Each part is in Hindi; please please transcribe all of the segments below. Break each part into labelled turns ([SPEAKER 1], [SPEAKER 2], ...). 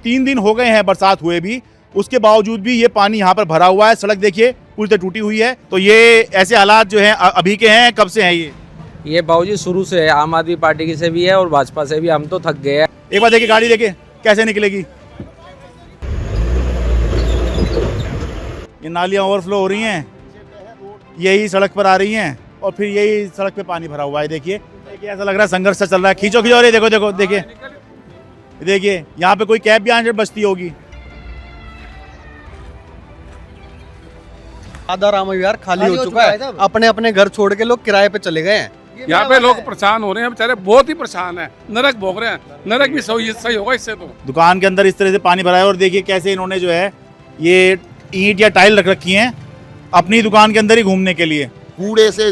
[SPEAKER 1] 3 दिन हो गए हैं बरसात हुए भी, उसके बावजूद भी ये पानी यहाँ पर भरा हुआ है। सड़क देखिए पूरी तरह टूटी हुई है। तो ये ऐसे हालात जो हैं अभी के हैं, कब से हैं
[SPEAKER 2] ये बाबूजी शुरू से है, आम आदमी पार्टी की से भी है और भाजपा से भी। हम तो थक गए हैं।
[SPEAKER 1] एक बार देखिए गाड़ी देखिए कैसे निकलेगी। ये नालियाँ ओवरफ्लो हो रही हैं, यही सड़क पर आ रही हैं और फिर यही सड़क पे पानी भरा हुआ है। देखिए ऐसा लग रहा है संघर्ष चल रहा है। खींचो खींचो, अरे देखो देखो देखिए देखिए यहाँ पे कोई कैब भी आने बचती होगी।
[SPEAKER 3] आधा राम विहार खाली हो चुका है। अपने अपने घर छोड़ के लोग किराए पे चले गए हैं।
[SPEAKER 4] यहाँ पे लोग परेशान हो रहे हैं, बेचारे बहुत ही परेशान है, नरक भोग रहे हैं। नरक भी सही होगा इससे। तो
[SPEAKER 1] दुकान के अंदर इस तरह से पानी भरा है और देखिए कैसे इन्होंने जो है ये ईंट या टाइल रख रखी हैं अपनी दुकान के अंदर ही घूमने के लिए।
[SPEAKER 5] कूड़े से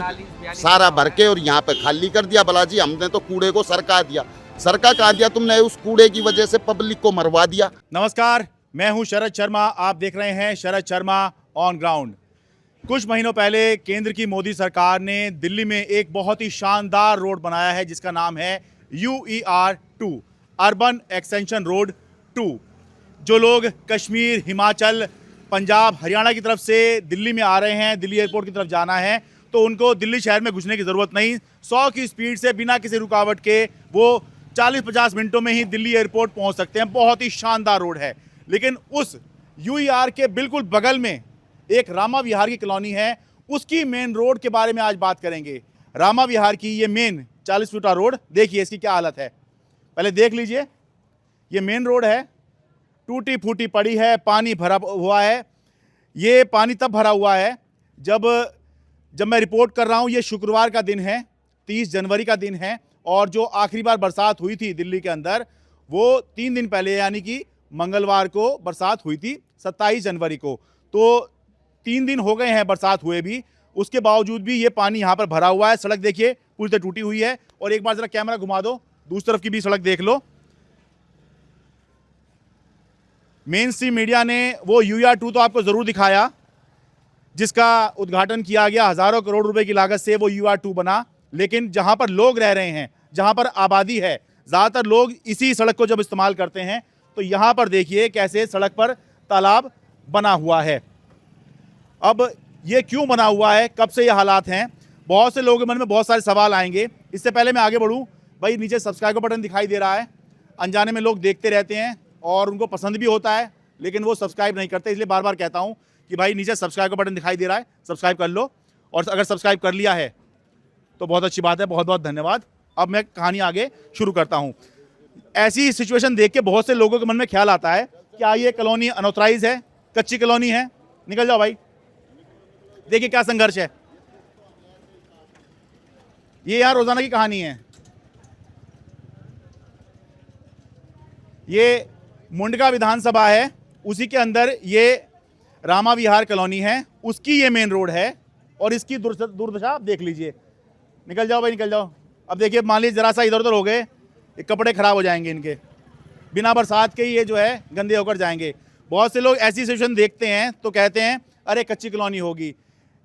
[SPEAKER 5] सारा भर के और यहाँ पे खाली कर दिया। बालाजी हमने तो कूड़े को सरका दिया। सरका कहाँ दिया तुमने? उस कूड़े की वजह से पब्लिक को मरवा दिया।
[SPEAKER 1] नमस्कार, मैं हूं शरद शर्मा। आप देख रहे हैं शरद शर्मा ऑन ग्राउंड। कुछ महीनों पहले केंद्र की मोदी सरकार ने दिल्ली में एक बहुत ही शानदार रोड बनाया है जिसका नाम है UER2, अर्बन एक्सटेंशन रोड 2। जो लोग कश्मीर, हिमाचल, पंजाब, हरियाणा की तरफ से दिल्ली में आ रहे हैं, दिल्ली एयरपोर्ट की तरफ जाना है, तो उनको दिल्ली शहर में घुसने की ज़रूरत नहीं। 100 की स्पीड से बिना किसी रुकावट के वो 40-50 मिनटों में ही दिल्ली एयरपोर्ट पहुंच सकते हैं। बहुत ही शानदार रोड है। लेकिन उस UER के बिल्कुल बगल में एक रामा विहार की कॉलोनी है, उसकी मेन रोड के बारे में आज बात करेंगे। रामा विहार की ये मेन 40 फुटा रोड देखिए इसकी क्या हालत है। पहले देख लीजिए, ये मेन रोड है, टूटी फूटी पड़ी है, पानी भरा हुआ है। ये पानी तब भरा हुआ है जब मैं रिपोर्ट कर रहा हूँ, ये शुक्रवार का दिन है, 30 जनवरी का दिन है। और जो आखिरी बार बरसात हुई थी दिल्ली के अंदर वो 3 दिन पहले यानी कि मंगलवार को बरसात हुई थी, 27 जनवरी को। तो 3 दिन हो गए हैं बरसात हुए भी, उसके बावजूद भी ये पानी यहाँ पर भरा हुआ है। सड़क देखिए पूरी तरह टूटी हुई है। और एक बार जरा कैमरा घुमा दो, दूसरी तरफ की भी सड़क देख लो। मेन स्ट्रीम मीडिया ने वो UER2 तो आपको ज़रूर दिखाया जिसका उद्घाटन किया गया, हज़ारों करोड़ रुपए की लागत से वो UER2 बना। लेकिन जहाँ पर लोग रह रहे हैं, जहाँ पर आबादी है, ज़्यादातर लोग इसी सड़क को जब इस्तेमाल करते हैं, तो यहाँ पर देखिए कैसे सड़क पर तालाब बना हुआ है। अब ये क्यों बना हुआ है, कब से ये हालात हैं, बहुत से लोगों के मन में बहुत सारे सवाल आएंगे। इससे पहले मैं आगे बढ़ूँ, भाई नीचे सब्सक्राइब का बटन दिखाई दे रहा है। अनजाने में लोग देखते रहते हैं और उनको पसंद भी होता है, लेकिन वो सब्सक्राइब नहीं करते। इसलिए बार बार कहता हूँ कि भाई नीचे सब्सक्राइब का बटन दिखाई दे रहा है, सब्सक्राइब कर लो। और अगर सब्सक्राइब कर लिया है तो बहुत अच्छी बात है, बहुत बहुत धन्यवाद। अब मैं कहानी आगे शुरू करता हूँ। ऐसी सिचुएशन देख के बहुत से लोगों के मन में ख्याल आता है क्या ये कॉलोनी अनऑथराइज है, कच्ची कॉलोनी है। निकल जाओ भाई, देखिए क्या संघर्ष है। ये यार रोजाना की कहानी है। ये मुंडका विधानसभा है, उसी के अंदर ये रामा विहार कॉलोनी है, उसकी ये मेन रोड है। और इसकी दुर्दशा आप देख लीजिए। निकल जाओ भाई, निकल जाओ। अब देखिए मान लीजिए ज़रा सा इधर उधर हो गए, ये कपड़े खराब हो जाएंगे इनके, बिना बरसात के ही ये जो है गंदे होकर जाएंगे। बहुत से लोग ऐसी सिचुएशन देखते हैं तो कहते हैं अरे कच्ची कॉलोनी होगी।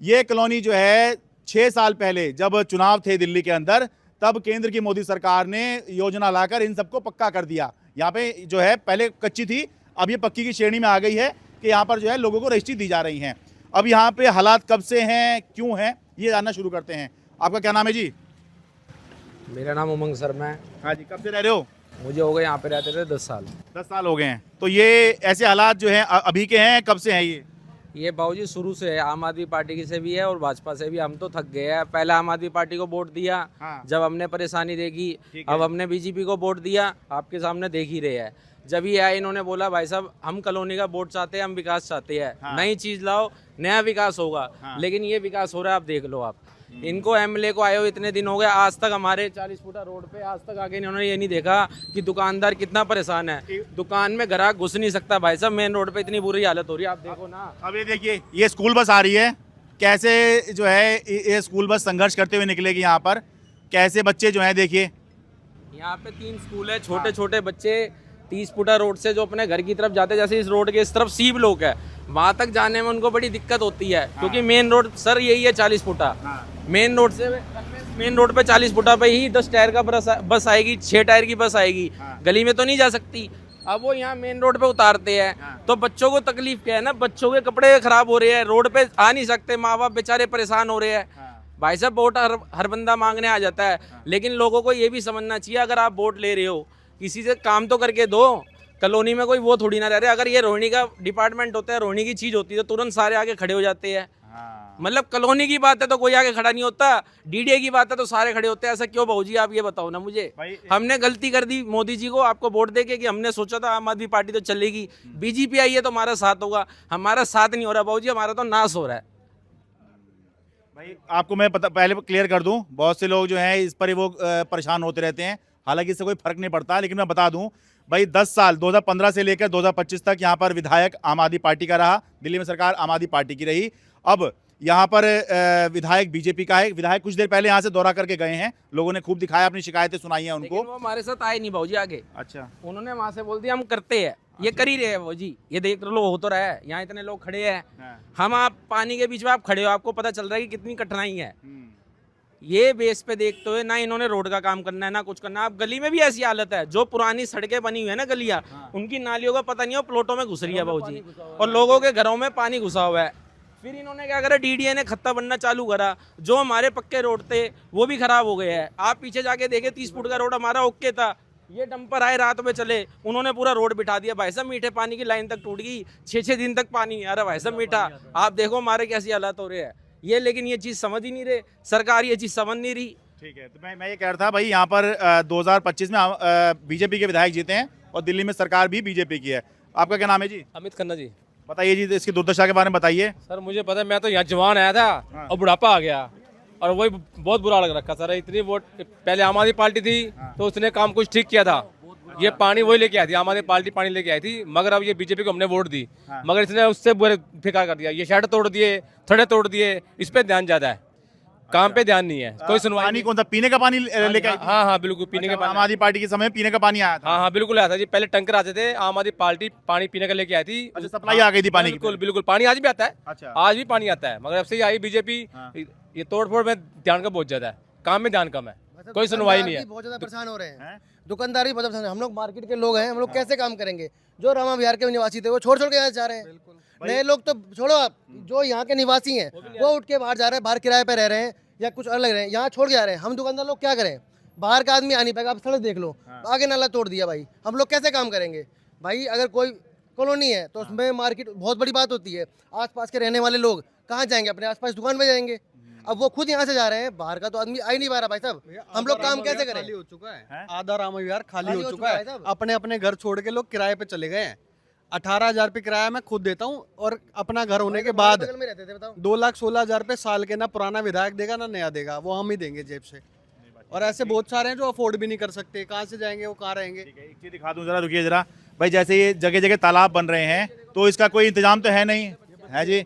[SPEAKER 1] ये कॉलोनी जो है 6 साल पहले जब चुनाव थे दिल्ली के अंदर, तब केंद्र की मोदी सरकार ने योजना लाकर इन सबको पक्का कर दिया। यहाँ पे जो है पहले कच्ची थी, अब ये पक्की की श्रेणी में आ गई है कि यहाँ पर जो है लोगों को रजिस्ट्री दी जा रही हैं। अब यहाँ पे हालात कब से हैं, क्यों हैं, ये जानना शुरू करते हैं। आपका क्या नाम है जी?
[SPEAKER 2] मेरा नाम उमंग शर्मा है।
[SPEAKER 1] हाँ जी, कब से रह रहे हो?
[SPEAKER 2] मुझे हो गए यहाँ पे रहते थे 10 साल।
[SPEAKER 1] 10 साल हो गए हैं। तो ये ऐसे हालात जो हैं अभी के हैं, कब से हैं
[SPEAKER 2] ये बाबूजी शुरू से है, आम आदमी पार्टी की से भी है और भाजपा से भी। हम तो थक गए हैं। पहले आम आदमी पार्टी को वोट दिया,
[SPEAKER 1] हाँ।
[SPEAKER 2] जब हमने परेशानी देखी, अब हमने BJP को वोट दिया, आपके सामने देख ही रहे हैं। जब ये आए इन्होंने बोला भाई साहब हम कॉलोनी का वोट चाहते हैं, हम विकास चाहते हैं,
[SPEAKER 1] हाँ।
[SPEAKER 2] नई चीज लाओ, नया विकास होगा।
[SPEAKER 1] हाँ।
[SPEAKER 2] लेकिन ये विकास हो रहा है, आप देख लो। आप इनको MLA को आए हो इतने दिन हो गए, आज तक हमारे 40 फुटा रोड पे आज तक आगे इन्होंने ये नहीं देखा कि दुकानदार कितना परेशान है। दुकान में ग्राहक घुस नहीं सकता भाई साहब, मेन रोड पे इतनी बुरी हालत हो रही है, आप देखो ना।
[SPEAKER 1] अब ये देखिए ये स्कूल बस आ रही है, कैसे जो है ये स्कूल बस संघर्ष करते हुए निकलेगी यहाँ पर। कैसे बच्चे जो हैं देखिए,
[SPEAKER 2] यहाँ पे 3 स्कूल है, छोटे छोटे बच्चे 30 फुटा रोड से जो अपने घर की तरफ जाते, जैसे इस रोड के इस तरफ सी ब्लॉक है, वहां तक जाने में उनको बड़ी दिक्कत होती है। क्योंकि मेन रोड सर यही है 40 फुटा। मेन रोड से मेन रोड पे 40 फुटा पे ही 10 टायर का बस आएगी, 6 टायर की बस आएगी। गली में तो नहीं जा सकती। अब वो यहाँ मेन रोड पे उतारते हैं तो बच्चों को तकलीफ क्या है ना, बच्चों के कपड़े खराब हो रहे हैं, रोड पे आ नहीं सकते, माँ बाप बेचारे परेशान हो रहे हैं। भाई साहब वोट हर बंदा मांगने आ जाता है, लेकिन लोगों को ये भी समझना चाहिए अगर आप वोट ले रहे हो किसी से काम तो करके दो। कॉलोनी में कोई वो थोड़ी ना रह रहे, अगर ये रोहिणी का डिपार्टमेंट होता है, रोहिणी की चीज होती है तो तुरंत सारे आगे खड़े हो जाते हैं। मतलब कॉलोनी की बात है तो कोई आगे खड़ा नहीं होता, डीडीए की बात है तो सारे खड़े होते हैं। ऐसा क्यों बहू जी, आप ये बताओ ना मुझे। हमने गलती कर दी मोदी जी को आपको वोट देके कि हमने सोचा था आम आदमी पार्टी तो चलेगी, बीजेपी आई है तो हमारा साथ होगा, हमारा साथ नहीं हो रहा बहू जी, हमारा तो नाश हो रहा है।
[SPEAKER 1] भाई आपको मैं पहले क्लियर कर दूं, बहुत से लोग जो हैं इस पर ही वो परेशान होते रहते हैं, हालांकि इससे कोई फर्क नहीं पड़ता। लेकिन मैं बता दूं भाई 10 साल 2015 से लेकर 2025 तक यहाँ पर विधायक आम आदमी पार्टी का रहा, दिल्ली में सरकार आम आदमी पार्टी की रही। अब यहाँ पर विधायक बीजेपी का है। विधायक कुछ देर पहले यहाँ से दौरा करके गए हैं, लोगों ने खूब दिखाया, अपनी शिकायतें सुनाई हैं उनको।
[SPEAKER 2] वो हमारे साथ आए नहीं भाजी आगे।
[SPEAKER 1] अच्छा,
[SPEAKER 2] उन्होंने वहां से बोल दिया हम करते हैं, ये कर ही रहे हैं भाजी, ये देख लो हो तो रहा है, यहाँ इतने लोग खड़े हैं, हम आप पानी के बीच में आप खड़े हो, आपको पता चल रहा है कि कितनी कठिनाई है। ये बेस पे देखते हुए ना इन्होंने रोड का काम करना है ना कुछ करना है। अब गली में भी ऐसी हालत है, जो पुरानी सड़कें बनी हुई है ना गलियां, उनकी नालियों का पता नहीं है, प्लॉटों में घुस रही है भाजी, और लोगों के घरों में पानी घुसा हुआ है। फिर इन्होंने क्या करा, डीडीए ने खत्ता बनना चालू करा, जो हमारे पक्के रोड थे वो भी खराब हो गए हैं। आप पीछे जाके देखे 30 फुट का रोड हमारा ओके था, ये डंपर आए रात में चले, उन्होंने पूरा रोड बिठा दिया। भाई साहब मीठे पानी की लाइन तक टूट गई, 6-6 दिन तक पानी आ रहा। भाई साहब मीठा, आप देखो हमारे कैसी हालात हो रहे हैं ये, लेकिन ये चीज़ समझ ही नहीं रहे, सरकार ये चीज़ समझ नहीं रही।
[SPEAKER 1] ठीक है, तो मैं ये कह रहा था भाई यहाँ पर 2025 में बीजेपी के विधायक जीते हैं और दिल्ली में सरकार भी बीजेपी की है। आपका क्या नाम है जी?
[SPEAKER 6] अमित खन्ना जी।
[SPEAKER 1] बताइए जी, इसकी दुर्दशा के बारे में बताइए।
[SPEAKER 6] सर मुझे पता है, मैं तो यहाँ जवान आया था और बुढ़ापा आ गया, और वही बहुत बुरा लग रखा सर। इतनी वोट पहले आम आदमी पार्टी थी तो उसने काम कुछ ठीक किया था, ये पानी वही लेके आई थी, आम आदमी पार्टी पानी लेके आई थी, मगर अब ये बीजेपी को हमने वोट दी, मगर इसने उससे बुरे फिकार कर दिया, ये शेड तोड़ दिए, थड़े तोड़ दिए, इस पे ध्यान ज्यादा है, काम पे ध्यान नहीं है, कोई सुनवाई।
[SPEAKER 1] पानी कौन सा, पीने का पानी लेके?
[SPEAKER 6] हाँ बिल्कुल, पीने का
[SPEAKER 1] आम
[SPEAKER 6] पानी।
[SPEAKER 1] आदमी पार्टी के समय पीने का पानी आया था?
[SPEAKER 6] हाँ बिल्कुल आया था जी, पहले टंकर आते थे, आम आदमी पार्टी पानी पीने का लेके आई थी।
[SPEAKER 1] अच्छा, सप्लाई आ गई थी पानी की?
[SPEAKER 6] बिल्कुल बिल्कुल, पानी आज भी आता है।
[SPEAKER 1] अच्छा,
[SPEAKER 6] आज भी पानी आता है, मगर अब से आई बीजेपी, ये तोड़फोड़ में ध्यान का बहुत ज्यादा है, काम में ध्यान कम है, कोई सुनवाई नहीं है।
[SPEAKER 3] बहुत ज्यादा परेशान हो रहे हैं, दुकानदार भी बहुत परेशान है। हम लोग मार्केट के लोग हैं, हम लोग कैसे काम करेंगे? जो रामा विहार के निवासी थे वो छोड़ के यहाँ जा रहे हैं, नए लोग तो छोड़ो, आप जो यहाँ के निवासी हैं वो उठ के बाहर जा रहे हैं, बाहर किराए पे रह रहे हैं या कुछ अलग रहे हैं, यहाँ छोड़ के जा रहे हैं। हम दुकानदार लोग क्या करें? बाहर का आदमी आ नहीं पाएगा, आप सड़क देख लो, आगे नाला तोड़ दिया भाई, हम लोग कैसे काम करेंगे भाई? अगर कोई कॉलोनी है तो उसमें मार्केट बहुत बड़ी बात होती है, आसपास के रहने वाले लोग कहाँ जाएंगे? अपने आसपास दुकान पे जाएंगे। अब वो खुद यहाँ से जा रहे हैं, बाहर का तो आदमी आ ही नहीं पा रहा भाई साहब, हम लोग काम कैसे करें? खाली हो चुका है, आधा राम विहार खाली हो चुका है, अपने अपने घर छोड़ के लोग किराए पे चले गए हैं। 18,000 रुपये किराया मैं खुद देता हूँ, और अपना घर होने के बाद 2,16,000 रुपये साल के ना पुराना विधायक देगा ना नया देगा, वो हम ही देंगे जेब से। और ऐसे बहुत सारे हैं जो अफोर्ड भी नहीं कर सकते, कहाँ से जाएंगे, वो कहाँ रहेंगे?
[SPEAKER 1] एक चीज दिखा दूं जरा, रुकिए जरा भाई। जैसे ये जगह जगह तालाब बन रहे हैं तो इसका कोई इंतजाम तो है नहीं है जी?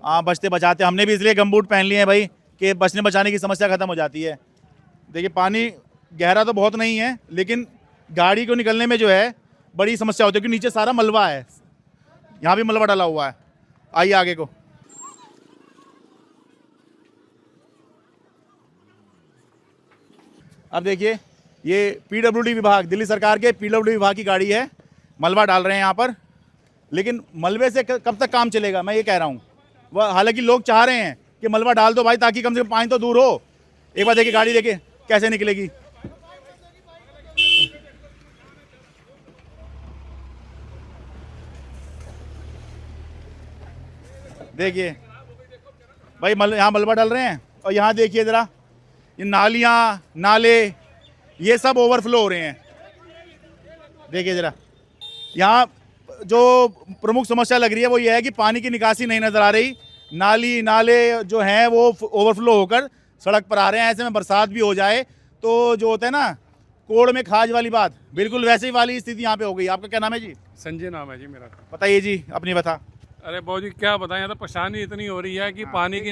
[SPEAKER 1] हाँ, बचते बचाते हमने भी इसलिए गमबूट पहन लिए हैं भाई कि बचने बचाने की समस्या खत्म हो जाती है। देखिए पानी गहरा तो बहुत नहीं है, लेकिन गाड़ी को निकलने में जो है बड़ी समस्या होती है, क्योंकि नीचे सारा मलबा है, यहाँ भी मलबा डाला हुआ है। आइए आगे को। अब देखिए ये पीडब्ल्यूडी विभाग, दिल्ली सरकार के पीडब्ल्यूडी विभाग की गाड़ी है, मलबा डाल रहे हैं यहाँ पर, लेकिन मलबे से कब तक काम चलेगा, मैं ये कह रहा हूँ। वह हालांकि लोग चाह रहे हैं कि मलबा डाल दो भाई, ताकि कम से कम पानी तो दूर हो। एक बार देखिए गाड़ी लेके कैसे निकलेगी। देखिए भाई यहाँ मलबा डाल रहे हैं, और यहाँ देखिए ज़रा ये नालियाँ नाले ये सब ओवरफ्लो हो रहे हैं। देखिए ज़रा यहाँ जो प्रमुख समस्या लग रही है वो ये है कि पानी की निकासी नहीं नज़र आ रही, नाली नाले जो हैं वो ओवरफ्लो होकर सड़क पर आ रहे हैं। ऐसे में बरसात भी हो जाए तो जो होता है ना कोड़ में खाज वाली बात, बिल्कुल वैसी वाली स्थिति यहाँ पे हो गई। आपका क्या नाम है जी?
[SPEAKER 4] संजय नाम है जी मेरा।
[SPEAKER 1] बताइए जी, अपनी बता।
[SPEAKER 4] अरे बहुत जी क्या बताएं, यहाँ तो परेशानी इतनी हो रही है कि पानी की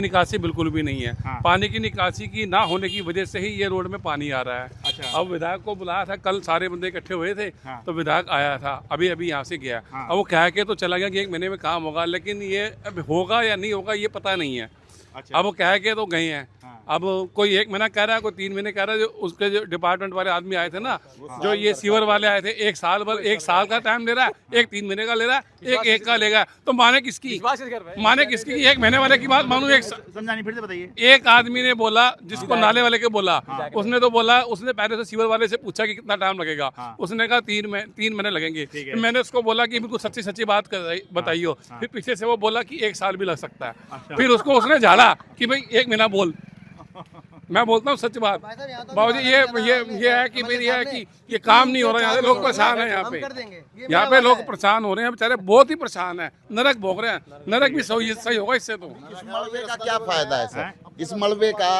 [SPEAKER 4] निकासी बिल्कुल भी नहीं है। पानी की निकासी की ना होने की वजह से ही ये रोड में पानी आ रहा है।
[SPEAKER 1] अच्छा।
[SPEAKER 4] अब विधायक को बुलाया था, कल सारे बंदे इकट्ठे हुए थे, तो विधायक आया था, अभी यहाँ से गया। अब वो कह के तो चला गया कि 1 महीने में काम होगा, लेकिन ये अब होगा या नहीं होगा ये पता नहीं है।
[SPEAKER 1] अच्छा।
[SPEAKER 4] अब वो कह के तो गए हैं। अब कोई 1 महीना कह रहा है, कोई 3 महीने कह रहा है। जो उसके जो डिपार्टमेंट वाले आदमी आए थे ना, जो ये सीवर वाले आए थे, 1 साल का टाइम ले रहा है, एक 3 महीने का ले रहा है, एक का लेगा। तो माने किसकी? माने किसकी? 1 महीने वाले की बात मानू।
[SPEAKER 1] समझानी फिर से बताइए।
[SPEAKER 4] एक आदमी ने बोला, जिसको नाले वाले के बोला, उसने तो बोला, उसने पहले से सीवर वाले से पूछा कि कितना टाइम लगेगा। उसने कहा 3 महीने लगेंगे। फिर मैंने उसको बोला कि बिल्कुल सच्ची बात बताइयो। फिर पीछे से वो बोला कि 1 साल भी लग सकता है। फिर उसको उसने झाड़ा कि भाई 1 महीना बोल। मैं बोलता हूँ सच बात बाबूजी। ये है कि मेरी है कि ये काम नहीं हो रहा है। यहाँ से लोग परेशान हैं। यहाँ पे लोग परेशान हो रहे हैं, बेचारे बहुत ही परेशान है, नरक भोग रहे हैं। नरक भी सही होगा इससे। तो
[SPEAKER 5] इस मलबे का क्या फायदा है सर? इस मलबे का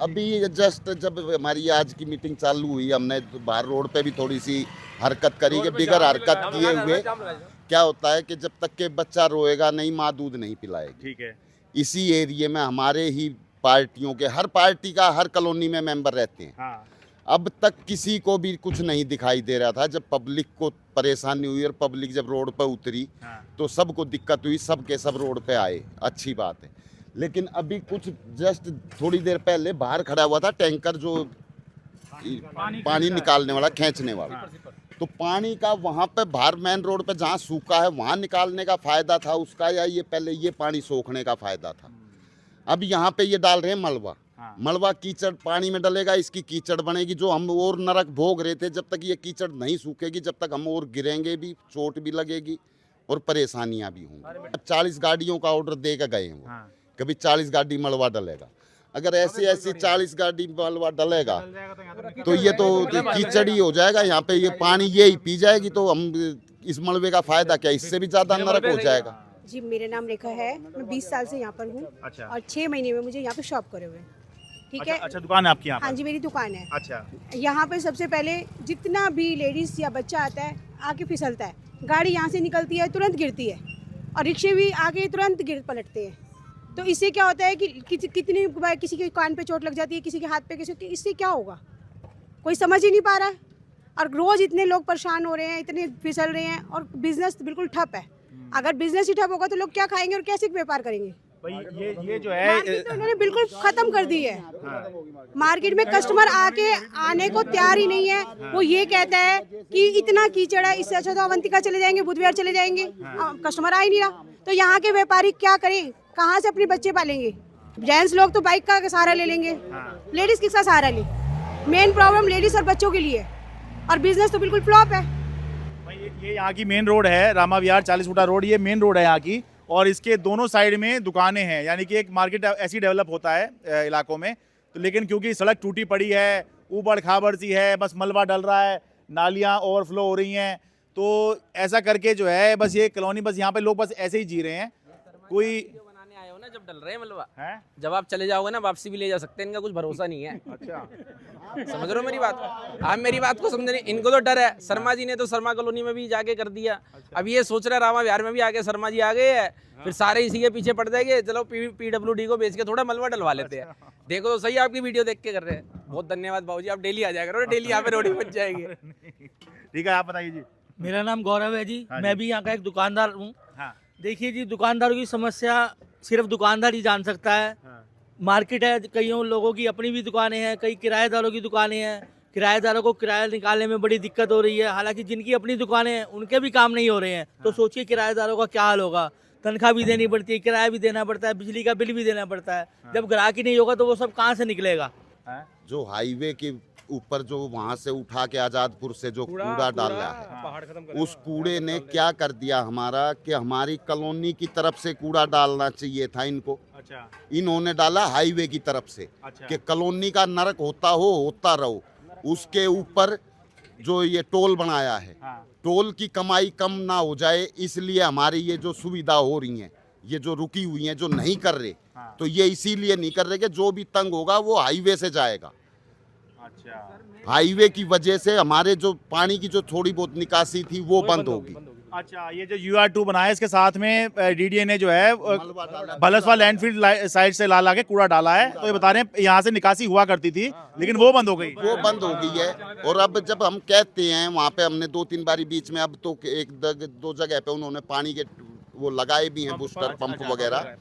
[SPEAKER 5] अभी जस्ट जब हमारी आज की मीटिंग चालू हुई, हमने बाहर रोड पे भी थोड़ी सी हरकत करी कि बिगर हरकत किए हुए क्या होता है कि जब तक के बच्चा रोएगा नहीं, माँ दूध नहीं पिलाएगी।
[SPEAKER 1] ठीक है।
[SPEAKER 5] इसी एरिया में हमारे ही पार्टियों के, हर पार्टी का हर कॉलोनी में मेंबर रहते हैं।
[SPEAKER 1] हाँ।
[SPEAKER 5] अब तक किसी को भी कुछ नहीं दिखाई दे रहा था। जब पब्लिक को परेशानी हुई और पब्लिक जब रोड पर उतरी तो सबको दिक्कत हुई, सब के सब रोड पे आए, अच्छी बात है। लेकिन अभी कुछ जस्ट थोड़ी देर पहले बाहर खड़ा हुआ था टैंकर, जो पानी निकालने वाला, खींचने वाला। तो पानी का वहाँ पे बाहर मेन रोड पे जहाँ सूखा है वहाँ निकालने का फायदा था उसका, या ये पहले ये पानी सोखने का फायदा था? अब यहाँ पे ये डाल रहे हैं मलबा। मलबा कीचड़ पानी में डलेगा, इसकी कीचड़ बनेगी, जो हम और नरक भोग रहे थे। जब तक ये कीचड़ नहीं सूखेगी, जब तक हम और गिरेंगे भी, चोट भी लगेगी और परेशानियां भी होंगी। अब 40 गाड़ियों का ऑर्डर दे के गए हैं वो, कभी 40 गाड़ी मलबा डलेगा। अगर ऐसी 40 गाड़ी मलबा डलेगा तो ये तो कीचड़ ही हो जाएगा। यहाँ पे ये पानी ये ही पी जाएगी, तो हम इस मलबे का फायदा क्या? इससे भी ज्यादा नरक हो जाएगा।
[SPEAKER 7] जी, मेरा नाम रेखा है। मैं 20 साल से यहाँ पर हूँ।
[SPEAKER 1] अच्छा।
[SPEAKER 7] और 6 महीने में मुझे यहाँ पे शॉप करे हुए। ठीक है।
[SPEAKER 1] अच्छा, दुकान है आपकी यहाँ पर?
[SPEAKER 7] हाँ जी, मेरी दुकान है।
[SPEAKER 1] अच्छा।
[SPEAKER 7] यहाँ पे सबसे पहले जितना भी लेडीज या बच्चा आता है आके फिसलता है, गाड़ी यहाँ से निकलती है तुरंत गिरती है, और रिक्शे भी आगे तुरंत गिर पलटते हैं। तो इससे क्या होता है कि कितनी बार किसी के कान पे चोट लग जाती है, किसी के हाथ पे, इससे क्या होगा कोई समझ ही नहीं पा रहा है। और रोज़ इतने लोग परेशान हो रहे हैं, इतने फिसल रहे हैं, और बिजनेस बिल्कुल ठप है। अगर बिजनेस ही ठप होगा तो लोग क्या खाएंगे और कैसे व्यापार करेंगे?
[SPEAKER 1] भाई ये जो है
[SPEAKER 7] मार्केट तो उन्होंने बिल्कुल खत्म कर दी है। मार्केट में कस्टमर आने को तैयार ही नहीं है। वो ये कहता है कि इतना कीचड़ है, इससे अच्छा तो अवंतिका चले जाएंगे, बुधवार चले जाएंगे। कस्टमर आ ही नहीं रहा, तो यहाँ के व्यापारी क्या करें? कहाँ से अपने बच्चे पालेंगे? जेंट्स लोग तो बाइक का सहारा ले लेंगे, लेडीज किसका सहारा ले? मेन प्रॉब्लम लेडीज और बच्चों के लिए, और बिजनेस तो बिल्कुल फ्लॉप है।
[SPEAKER 1] ये यहाँ की मेन रोड है, रामा विहार 40 फुटा रोड, ये मेन रोड है यहाँ की। और इसके दोनों साइड में दुकानें हैं, यानी कि एक मार्केट ऐसी डेवलप होता है इलाकों में। तो लेकिन क्योंकि सड़क टूटी पड़ी है, ऊबड़ खाबड़ सी है, बस मलबा डल रहा है, नालियाँ ओवरफ्लो हो रही हैं, तो ऐसा करके जो है बस ये कॉलोनी, बस यहाँ पे लोग बस ऐसे ही जी रहे हैं। कोई
[SPEAKER 2] बनाने आए हो ना, जब डल रहे हैं मलबा
[SPEAKER 1] है,
[SPEAKER 2] जब आप चले जाओगे ना वापसी भी ले जा सकते हैं, इनका कुछ भरोसा नहीं है।
[SPEAKER 1] अच्छा,
[SPEAKER 2] समझ रहे हो मेरी बात? आप मेरी बात को समझ नहीं, इनको तो डर है। शर्मा जी ने तो शर्मा कॉलोनी में भी जाके कर दिया। अब ये सोच रहे रामा विहार में भी आके शर्मा जी आ गए हैं, फिर सारे इसी के पीछे पड़ जाएंगे। चलो PWD को बेच के थोड़ा मलबा डलवा लेते हैं। देखो तो सही, आपकी वीडियो देख के कर रहे हैं। बहुत धन्यवाद बाबूजी, आप डेली आ जाया करो, डेली यहाँ पे रोड बच जाएंगे।
[SPEAKER 1] ठीक है, आप बताइए जी।
[SPEAKER 8] मेरा नाम गौरव है जी।
[SPEAKER 1] हाँ जी।
[SPEAKER 8] मैं भी यहाँ का एक दुकानदार हूँ।
[SPEAKER 1] हाँ।
[SPEAKER 8] देखिए जी, दुकानदारों की समस्या सिर्फ दुकानदार ही जान सकता है।
[SPEAKER 1] हाँ।
[SPEAKER 8] मार्केट है, कईयों लोगों की अपनी भी दुकानें हैं, कई किराएदारों की दुकानें हैं। किराएदारों को किराया निकालने में बड़ी दिक्कत हो रही है। हालांकि जिनकी अपनी दुकानें हैं उनके भी काम नहीं हो रहे हैं। तो सोचिए किराएदारों का क्या हाल होगा। तनख्वाह भी देनी पड़ती है, किराया भी देना पड़ता है, बिजली का बिल भी देना पड़ता है। जब ग्राहक ही नहीं होगा तो वो सब कहाँ से निकलेगा?
[SPEAKER 5] जो हाईवे के ऊपर जो वहाँ से उठा के आजादपुर से जो कूड़ा डाला है, उस कूड़े ने क्या कर दिया हमारा कि हमारी कॉलोनी की तरफ से कूड़ा डालना चाहिए था इनको।
[SPEAKER 1] अच्छा।
[SPEAKER 5] इन्होंने डाला हाईवे की तरफ से।
[SPEAKER 1] अच्छा।
[SPEAKER 5] कि कॉलोनी का नरक होता रहो। उसके ऊपर जो ये टोल बनाया है, टोल की कमाई कम ना हो जाए, इसलिए हमारी ये जो सुविधा हो रही है, ये जो रुकी हुई है, जो नहीं कर रहे, तो ये इसीलिए नहीं कर रहे कि जो भी तंग होगा वो हाईवे से जाएगा।
[SPEAKER 1] अच्छा।
[SPEAKER 5] हाईवे की वजह से हमारे जो पानी की जो थोड़ी बहुत निकासी थी वो बंद होगी।
[SPEAKER 1] अच्छा, ये जो UR2 बनाया, इसके साथ में DDA ने जो है बलसवा लैंडफिल साइड से ला के कूड़ा डाला है। तो ये बता रहे हैं यहाँ से निकासी हुआ करती थी, लेकिन वो बंद हो गई।
[SPEAKER 5] वो बंद हो गई है। और अब जब हम कहते हैं वहाँ पे, हमने 2-3 बारी बीच में, अब तो 1-2 जगह पे उन्होंने पानी के वो लगाए भी हैं बूस्टर पंप वगैरह।